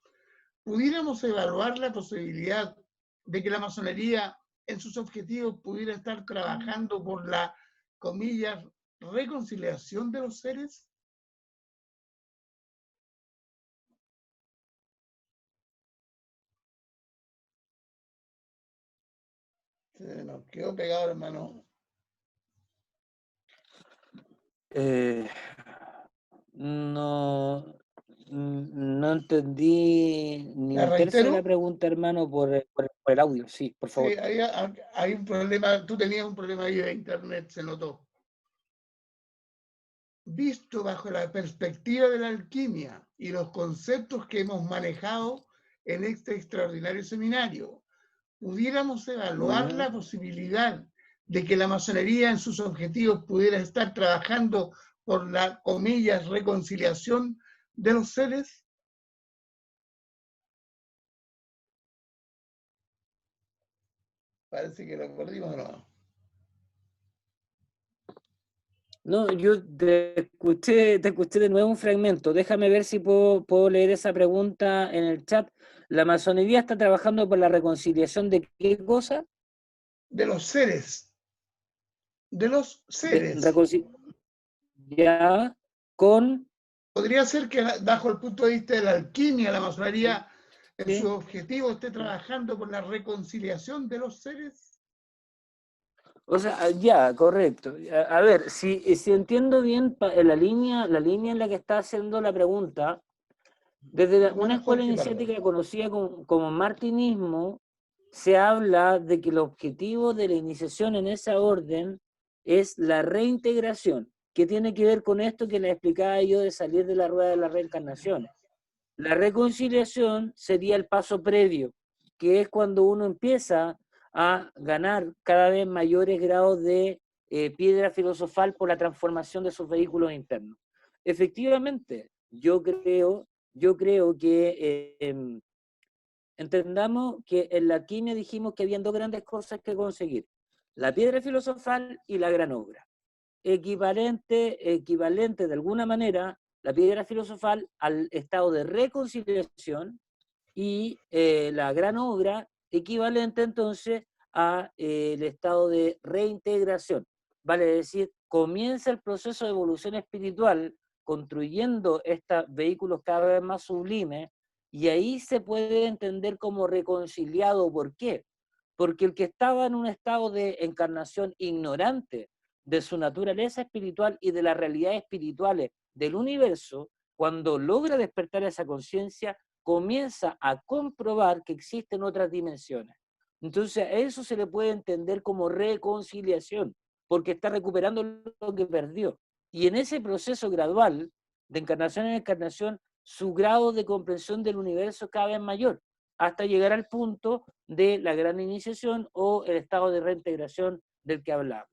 ¿pudiéramos evaluar la posibilidad de que la masonería en sus objetivos pudiera estar trabajando por la, comillas, reconciliación de los seres? Se nos quedó pegado, hermano. No entendí ni ¿La un tercio de la reitero? pregunta, hermano, por el audio. Sí, por favor. Sí, hay un problema, tú tenías un problema ahí de internet, se notó. Visto bajo la perspectiva de la alquimia y los conceptos que hemos manejado en este extraordinario seminario, ¿pudiéramos evaluar la posibilidad de que la masonería en sus objetivos pudiera estar trabajando por la, comillas, reconciliación de los seres? Parece que lo perdimos, ¿no? No, yo te escuché de nuevo un fragmento. Déjame ver si puedo leer esa pregunta en el chat. ¿La masonería está trabajando por la reconciliación de qué cosa? De los seres. De los seres. Ya, con... Podría ser que bajo el punto de vista de la alquimia, la masonería en Sí. su objetivo esté trabajando por la reconciliación de los seres. O sea, ya, correcto. A ver, si entiendo bien la línea en la que está haciendo la pregunta, desde una escuela iniciática conocida como martinismo, se habla de que el objetivo de la iniciación en esa orden es la reintegración. ¿Qué tiene que ver con esto que les explicaba yo de salir de la rueda de las reencarnaciones? La reconciliación sería el paso previo, que es cuando uno empieza a ganar cada vez mayores grados de piedra filosofal por la transformación de sus vehículos internos. Efectivamente, yo creo que entendamos que en la alquimia dijimos que habían dos grandes cosas que conseguir: la piedra filosofal y la gran obra. Equivalente de alguna manera la piedra filosofal al estado de reconciliación y la gran obra equivalente entonces al estado de reintegración. Vale decir, comienza el proceso de evolución espiritual construyendo estos vehículos cada vez más sublimes, y ahí se puede entender como reconciliado. ¿Por qué? Porque el que estaba en un estado de encarnación ignorante de su naturaleza espiritual y de las realidades espirituales del universo, cuando logra despertar esa conciencia, comienza a comprobar que existen otras dimensiones. Entonces a eso se le puede entender como reconciliación, porque está recuperando lo que perdió. Y en ese proceso gradual, de encarnación en encarnación, su grado de comprensión del universo cada vez mayor, hasta llegar al punto de la gran iniciación o el estado de reintegración del que hablamos.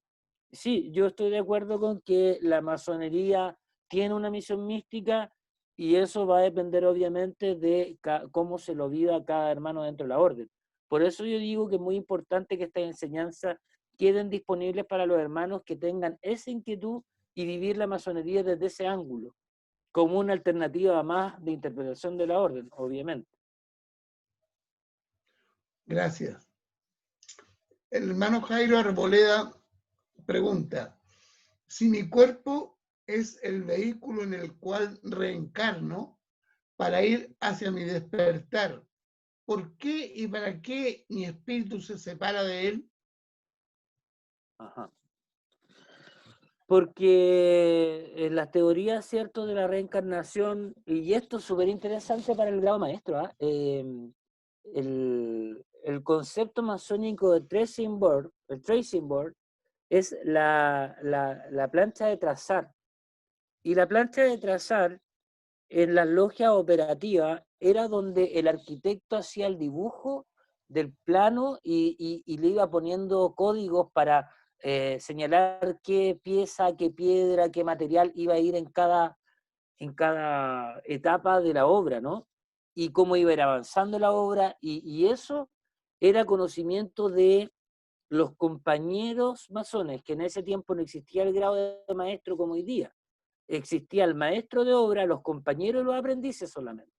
Sí, yo estoy de acuerdo con que la masonería tiene una misión mística, y eso va a depender obviamente de cómo se lo viva cada hermano dentro de la orden. Por eso yo digo que es muy importante que estas enseñanzas queden disponibles para los hermanos que tengan esa inquietud y vivir la masonería desde ese ángulo, como una alternativa más de interpretación de la orden, obviamente. Gracias. El hermano Jairo Arboleda pregunta: si mi cuerpo es el vehículo en el cual reencarno para ir hacia mi despertar, ¿por qué y para qué mi espíritu se separa de él? Ajá. Porque en las teorías, ¿cierto?, de la reencarnación, y esto es súper interesante para el grado maestro, el concepto masónico de tracing board, el tracing board, es la plancha de trazar. Y la plancha de trazar en las logias operativas era donde el arquitecto hacía el dibujo del plano y le iba poniendo códigos para señalar qué pieza, qué piedra, qué material iba a ir en cada etapa de la obra, ¿no? Y cómo iba a ir avanzando la obra, y eso era conocimiento de los compañeros masones, que en ese tiempo no existía el grado de maestro como hoy día. Existía el maestro de obra, los compañeros y los aprendices solamente.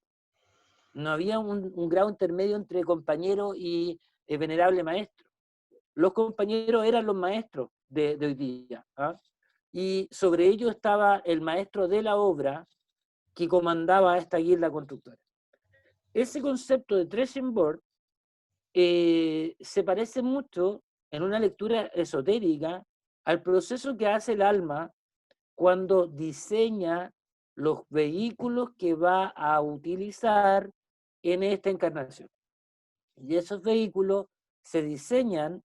No había un grado intermedio entre compañero y venerable maestro. Los compañeros eran los maestros de hoy día, ¿ah? Y sobre ello estaba el maestro de la obra que comandaba esta guilda constructora. Ese concepto de tracing board se parece mucho, en una lectura esotérica, al proceso que hace el alma cuando diseña los vehículos que va a utilizar en esta encarnación. Y esos vehículos se diseñan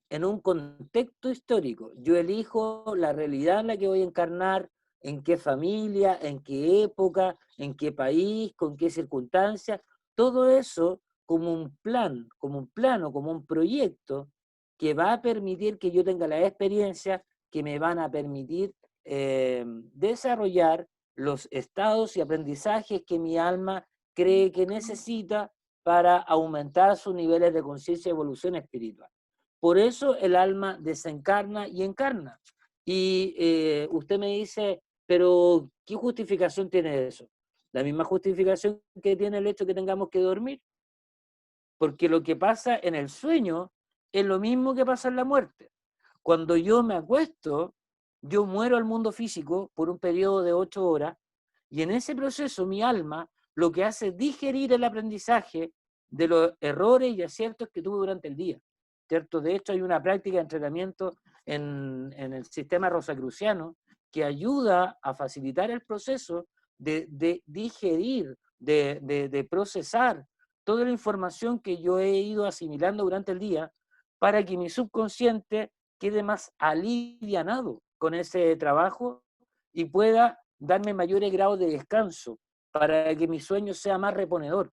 en un contexto histórico. Yo elijo la realidad en la que voy a encarnar, en qué familia, en qué época, en qué país, con qué circunstancias, todo eso como un plan, como un plano, como un proyecto que va a permitir que yo tenga las experiencias que me van a permitir desarrollar los estados y aprendizajes que mi alma cree que necesita para aumentar sus niveles de conciencia y evolución espiritual. Por eso el alma desencarna y encarna. Y usted me dice, pero ¿qué justificación tiene eso? La misma justificación que tiene el hecho de que tengamos que dormir. Porque lo que pasa en el sueño es lo mismo que pasa en la muerte. Cuando yo me acuesto, yo muero al mundo físico por un periodo de 8 horas, y en ese proceso mi alma lo que hace es digerir el aprendizaje de los errores y aciertos que tuve durante el día, ¿cierto? De hecho, hay una práctica de entrenamiento en el sistema rosacruciano que ayuda a facilitar el proceso de digerir, de procesar toda la información que yo he ido asimilando durante el día para que mi subconsciente quede más alivianado con ese trabajo y pueda darme mayores grados de descanso para que mi sueño sea más reponedor.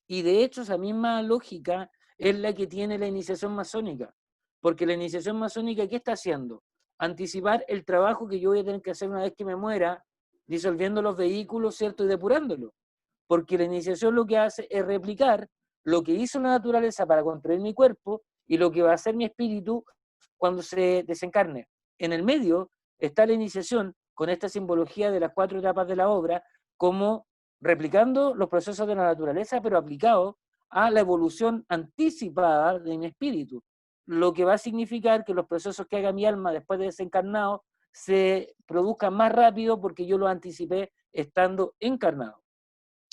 Y de hecho esa misma lógica es la que tiene la iniciación masónica, porque la iniciación masónica, ¿qué está haciendo? Anticipar el trabajo que yo voy a tener que hacer una vez que me muera, disolviendo los vehículos, ¿cierto? Y depurándolos. Porque la iniciación lo que hace es replicar lo que hizo la naturaleza para construir mi cuerpo y lo que va a hacer mi espíritu cuando se desencarne. En el medio está la iniciación con esta simbología de las 4 etapas de la obra, como replicando los procesos de la naturaleza, pero aplicado a la evolución anticipada de mi espíritu, lo que va a significar que los procesos que haga mi alma después de desencarnado se produzcan más rápido porque yo los anticipé estando encarnado.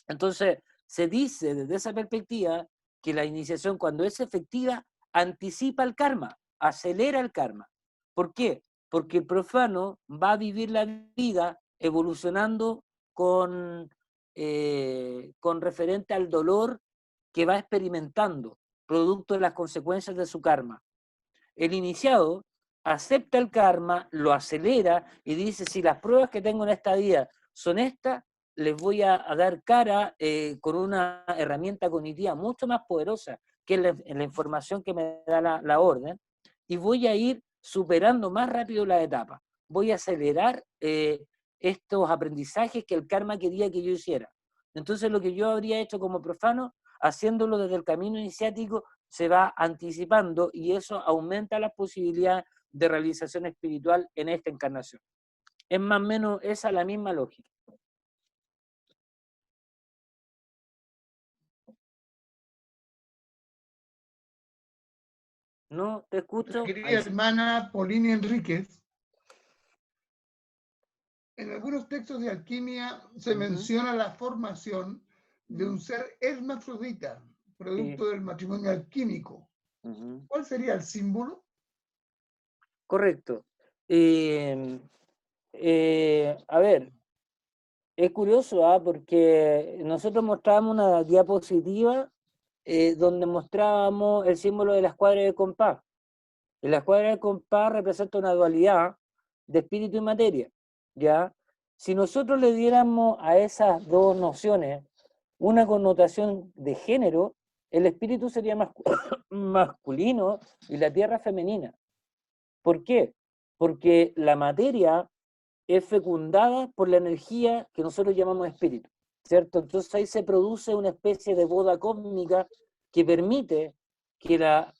Entonces, se dice desde esa perspectiva que la iniciación, cuando es efectiva, anticipa el karma, acelera el karma. ¿Por qué? Porque el profano va a vivir la vida evolucionando con referente al dolor que va experimentando, producto de las consecuencias de su karma. El iniciado acepta el karma, lo acelera y dice, si las pruebas que tengo en esta vida son estas, les voy a dar cara con una herramienta cognitiva mucho más poderosa, que es la información que me da la orden, y voy a ir superando más rápido la etapa. Voy a acelerar estos aprendizajes que el karma quería que yo hiciera. Entonces lo que yo habría hecho como profano, haciéndolo desde el camino iniciático, se va anticipando y eso aumenta las posibilidades de realización espiritual en esta encarnación. Es más o menos esa la misma lógica. No, te escucho. Querida hermana Polini Enríquez, en algunos textos de alquimia se menciona la formación de un ser hermafrodita, producto del matrimonio alquímico. ¿Cuál sería el símbolo? Correcto. A ver, es curioso, porque nosotros mostrábamos una diapositiva donde mostrábamos el símbolo de la escuadra de compás. Y la escuadra de compás representa una dualidad de espíritu y materia, ¿ya? Si nosotros le diéramos a esas dos nociones una connotación de género, el espíritu sería masculino y la tierra femenina. ¿Por qué? Porque la materia es fecundada por la energía que nosotros llamamos espíritu, ¿cierto? Entonces ahí se produce una especie de boda cósmica que permite que la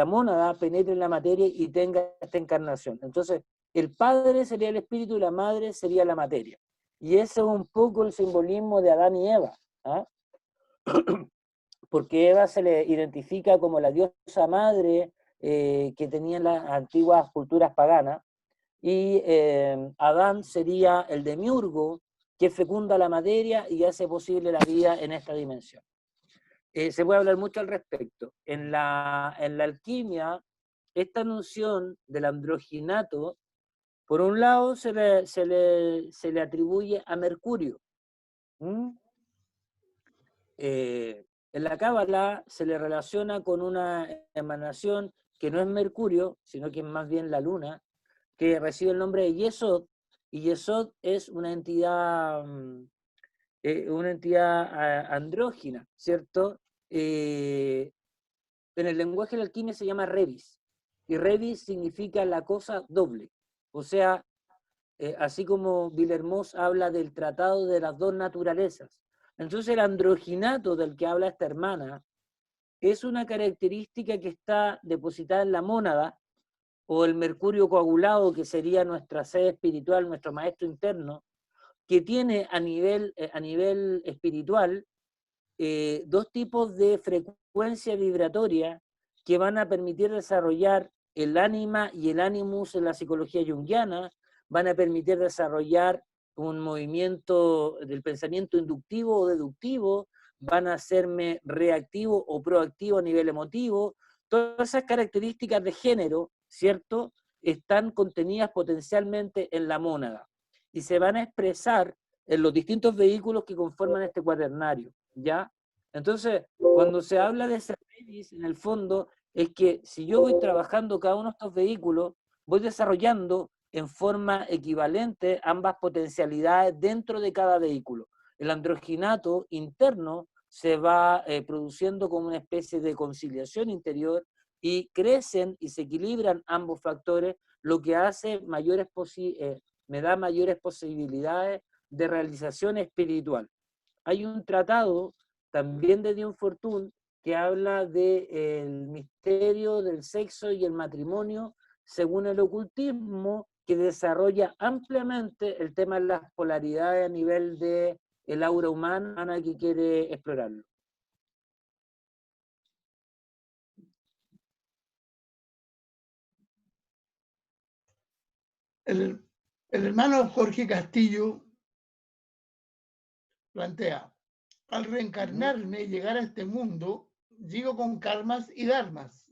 mónada penetre en la materia y tenga esta encarnación. Entonces, el padre sería el espíritu y la madre sería la materia. Y ese es un poco el simbolismo de Adán y Eva, ¿ah? Porque Eva se le identifica como la diosa madre que tenían las antiguas culturas paganas, y Adán sería el demiurgo que fecunda la materia y hace posible la vida en esta dimensión. Se puede hablar mucho al respecto. En la alquimia, esta noción del androginato, por un lado se le atribuye a Mercurio. En la Cábala se le relaciona con una emanación que no es Mercurio, sino que es más bien la Luna, que recibe el nombre de Yesod, y Yesod es una entidad andrógina, ¿cierto? En el lenguaje de la alquimia se llama Revis, y Revis significa la cosa doble, o sea, así como Villermoz habla del tratado de las dos naturalezas. Entonces el androginato del que habla esta hermana es una característica que está depositada en la mónada, o el mercurio coagulado, que sería nuestra sede espiritual, nuestro maestro interno, que tiene a nivel espiritual dos tipos de frecuencia vibratoria que van a permitir desarrollar el ánima y el animus en la psicología junguiana, van a permitir desarrollar un movimiento del pensamiento inductivo o deductivo, van a hacerme reactivo o proactivo a nivel emotivo. Todas esas características de género, ¿cierto?, están contenidas potencialmente en la mónada y se van a expresar en los distintos vehículos que conforman este cuaternario, ¿ya? Entonces, cuando se habla de Cerveris, en el fondo, es que si yo voy trabajando cada uno de estos vehículos, voy desarrollando en forma equivalente ambas potencialidades dentro de cada vehículo. El androginato interno se va produciendo como una especie de conciliación interior y crecen y se equilibran ambos factores, lo que hace me da mayores posibilidades de realización espiritual. Hay un tratado también de Dion Fortune que habla del misterio del sexo y el matrimonio según el ocultismo, que desarrolla ampliamente el tema de las polaridades a nivel de el aura humana que quiere explorarlo. El hermano Jorge Castillo plantea, al reencarnarme y llegar a este mundo, llego con karmas y dharmas.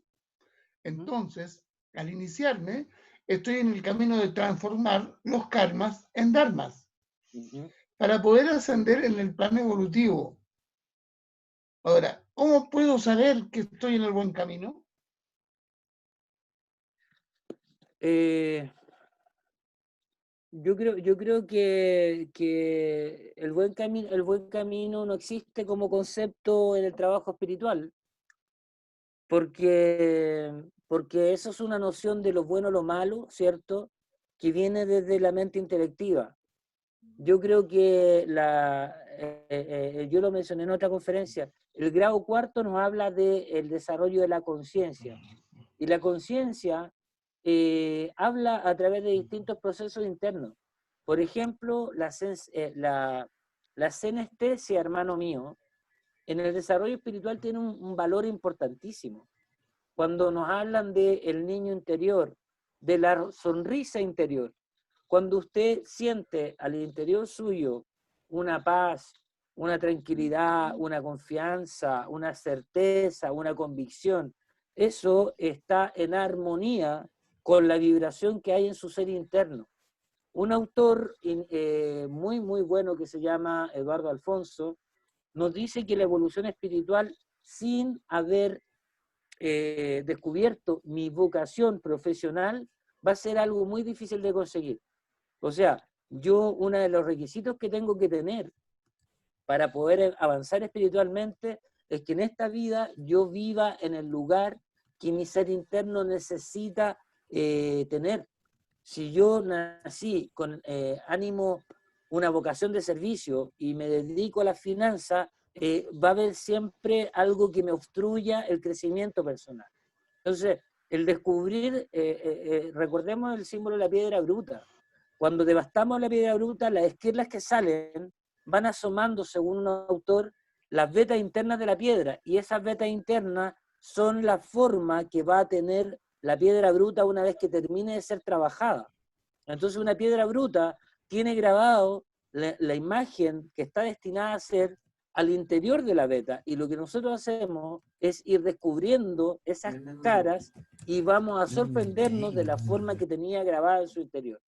Entonces, al iniciarme, estoy en el camino de transformar los karmas en dharmas para poder ascender en el plano evolutivo. Ahora, ¿cómo puedo saber que estoy en el buen camino? Yo creo que el buen camino no existe como concepto en el trabajo espiritual, porque eso es una noción de lo bueno o lo malo, ¿cierto?, que viene desde la mente intelectiva. Yo creo que yo lo mencioné en otra conferencia, el grado cuarto nos habla del desarrollo de la conciencia, y la conciencia habla a través de distintos procesos internos. Por ejemplo, la senestesia, hermano mío, en el desarrollo espiritual tiene un valor importantísimo. Cuando nos hablan del niño interior, de la sonrisa interior, cuando usted siente al interior suyo una paz, una tranquilidad, una confianza, una certeza, una convicción, eso está en armonía con la vibración que hay en su ser interno. Un autor muy, muy bueno que se llama Eduardo Alfonso, nos dice que la evolución espiritual, sin haber descubierto mi vocación profesional, va a ser algo muy difícil de conseguir. O sea, uno de los requisitos que tengo que tener para poder avanzar espiritualmente es que en esta vida yo viva en el lugar que mi ser interno necesita tener. Si yo nací con ánimo, una vocación de servicio y me dedico a la finanza, va a haber siempre algo que me obstruya el crecimiento personal. Entonces, el descubrir, recordemos el símbolo de la piedra bruta. Cuando devastamos la piedra bruta, las esquirlas que salen van asomando, según un autor, las vetas internas de la piedra, y esas vetas internas son la forma que va a tener la piedra bruta una vez que termine de ser trabajada. Entonces una piedra bruta tiene grabado la imagen que está destinada a ser al interior de la veta, y lo que nosotros hacemos es ir descubriendo esas caras y vamos a sorprendernos de la forma que tenía grabada en su interior.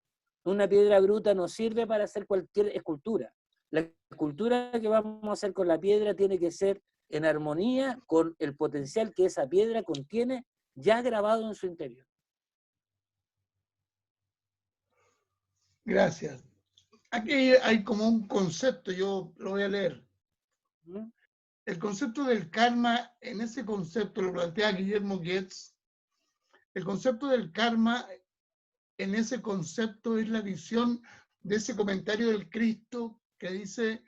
Una piedra bruta no sirve para hacer cualquier escultura. La escultura que vamos a hacer con la piedra tiene que ser en armonía con el potencial que esa piedra contiene ya grabado en su interior. Gracias. Aquí hay como un concepto, yo lo voy a leer. El concepto del karma, en ese concepto lo plantea Guillermo Goetz. El concepto del karma, en ese concepto, es la visión de ese comentario del Cristo que dice: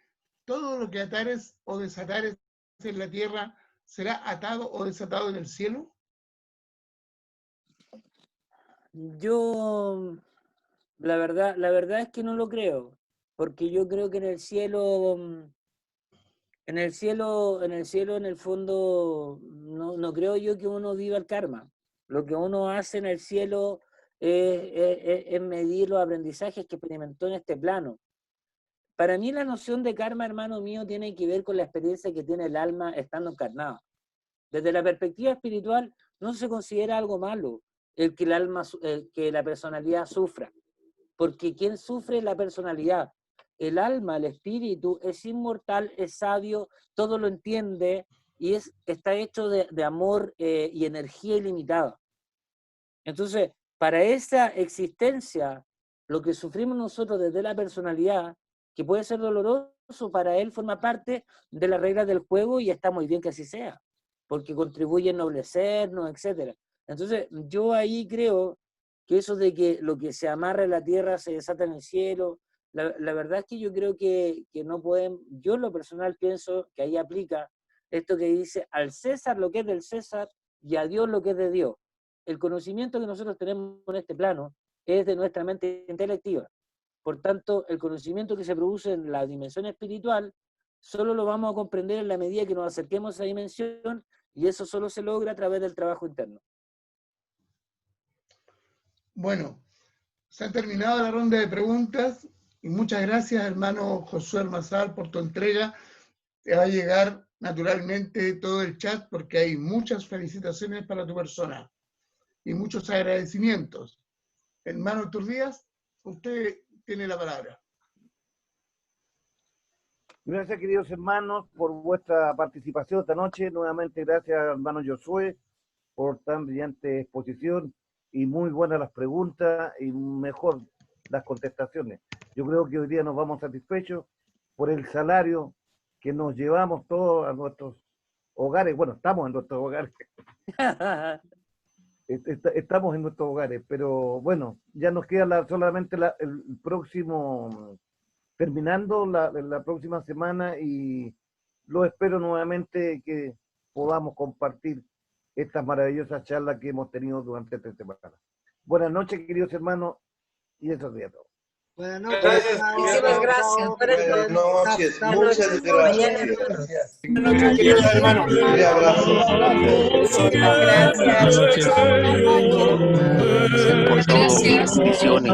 todo lo que atares o desatares en la tierra será atado o desatado en el cielo. Yo, la verdad es que no lo creo, porque yo creo que en el cielo, en el fondo, no creo yo que uno viva el karma. Lo que uno hace en el cielo es medir los aprendizajes que experimentó en este plano. Para mí la noción de karma, hermano mío, tiene que ver con la experiencia que tiene el alma estando encarnado. Desde la perspectiva espiritual, no se considera algo malo el que la personalidad sufra, porque quien sufre es la personalidad. El alma, el espíritu, es inmortal, es sabio, todo lo entiende y está hecho de amor y energía ilimitada. Entonces, para esa existencia, lo que sufrimos nosotros desde la personalidad, que puede ser doloroso, para él forma parte de las reglas del juego y está muy bien que así sea, porque contribuye a ennoblecernos, etc. Entonces, yo ahí creo que eso de que lo que se amarra en la tierra se desata en el cielo, la verdad es que yo creo que no pueden, yo en lo personal pienso que ahí aplica esto que dice al César lo que es del César y a Dios lo que es de Dios. El conocimiento que nosotros tenemos en este plano es de nuestra mente intelectiva. Por tanto, el conocimiento que se produce en la dimensión espiritual solo lo vamos a comprender en la medida que nos acerquemos a esa dimensión y eso solo se logra a través del trabajo interno. Bueno, se ha terminado la ronda de preguntas y muchas gracias, hermano Josué Almazar, por tu entrega. Te va a llegar naturalmente todo el chat porque hay muchas felicitaciones para tu persona y muchos agradecimientos. Hermano Turdías, usted tiene la palabra. Gracias, queridos hermanos, por vuestra participación esta noche. Nuevamente, gracias, hermano Josué, por tan brillante exposición y muy buenas las preguntas y mejor las contestaciones. Yo creo que hoy día nos vamos satisfechos por el salario que nos llevamos todos a nuestros hogares. Bueno, estamos en nuestros hogares. Estamos en nuestros hogares, pero bueno, ya nos queda solamente el próximo, terminando la próxima semana y lo espero nuevamente que podamos compartir estas maravillosas charlas que hemos tenido durante esta semana. Buenas noches, queridos hermanos, y eso sería todo. Buenas noches. Muchísimas gracias. Buenas noches. Muchas gracias. Buenas noches, queridos hermanos. Un abrazo. Gracias. Por todo, bendiciones.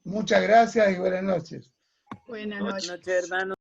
Muchas gracias y buenas noches. Buenas Buenas noches, hermano.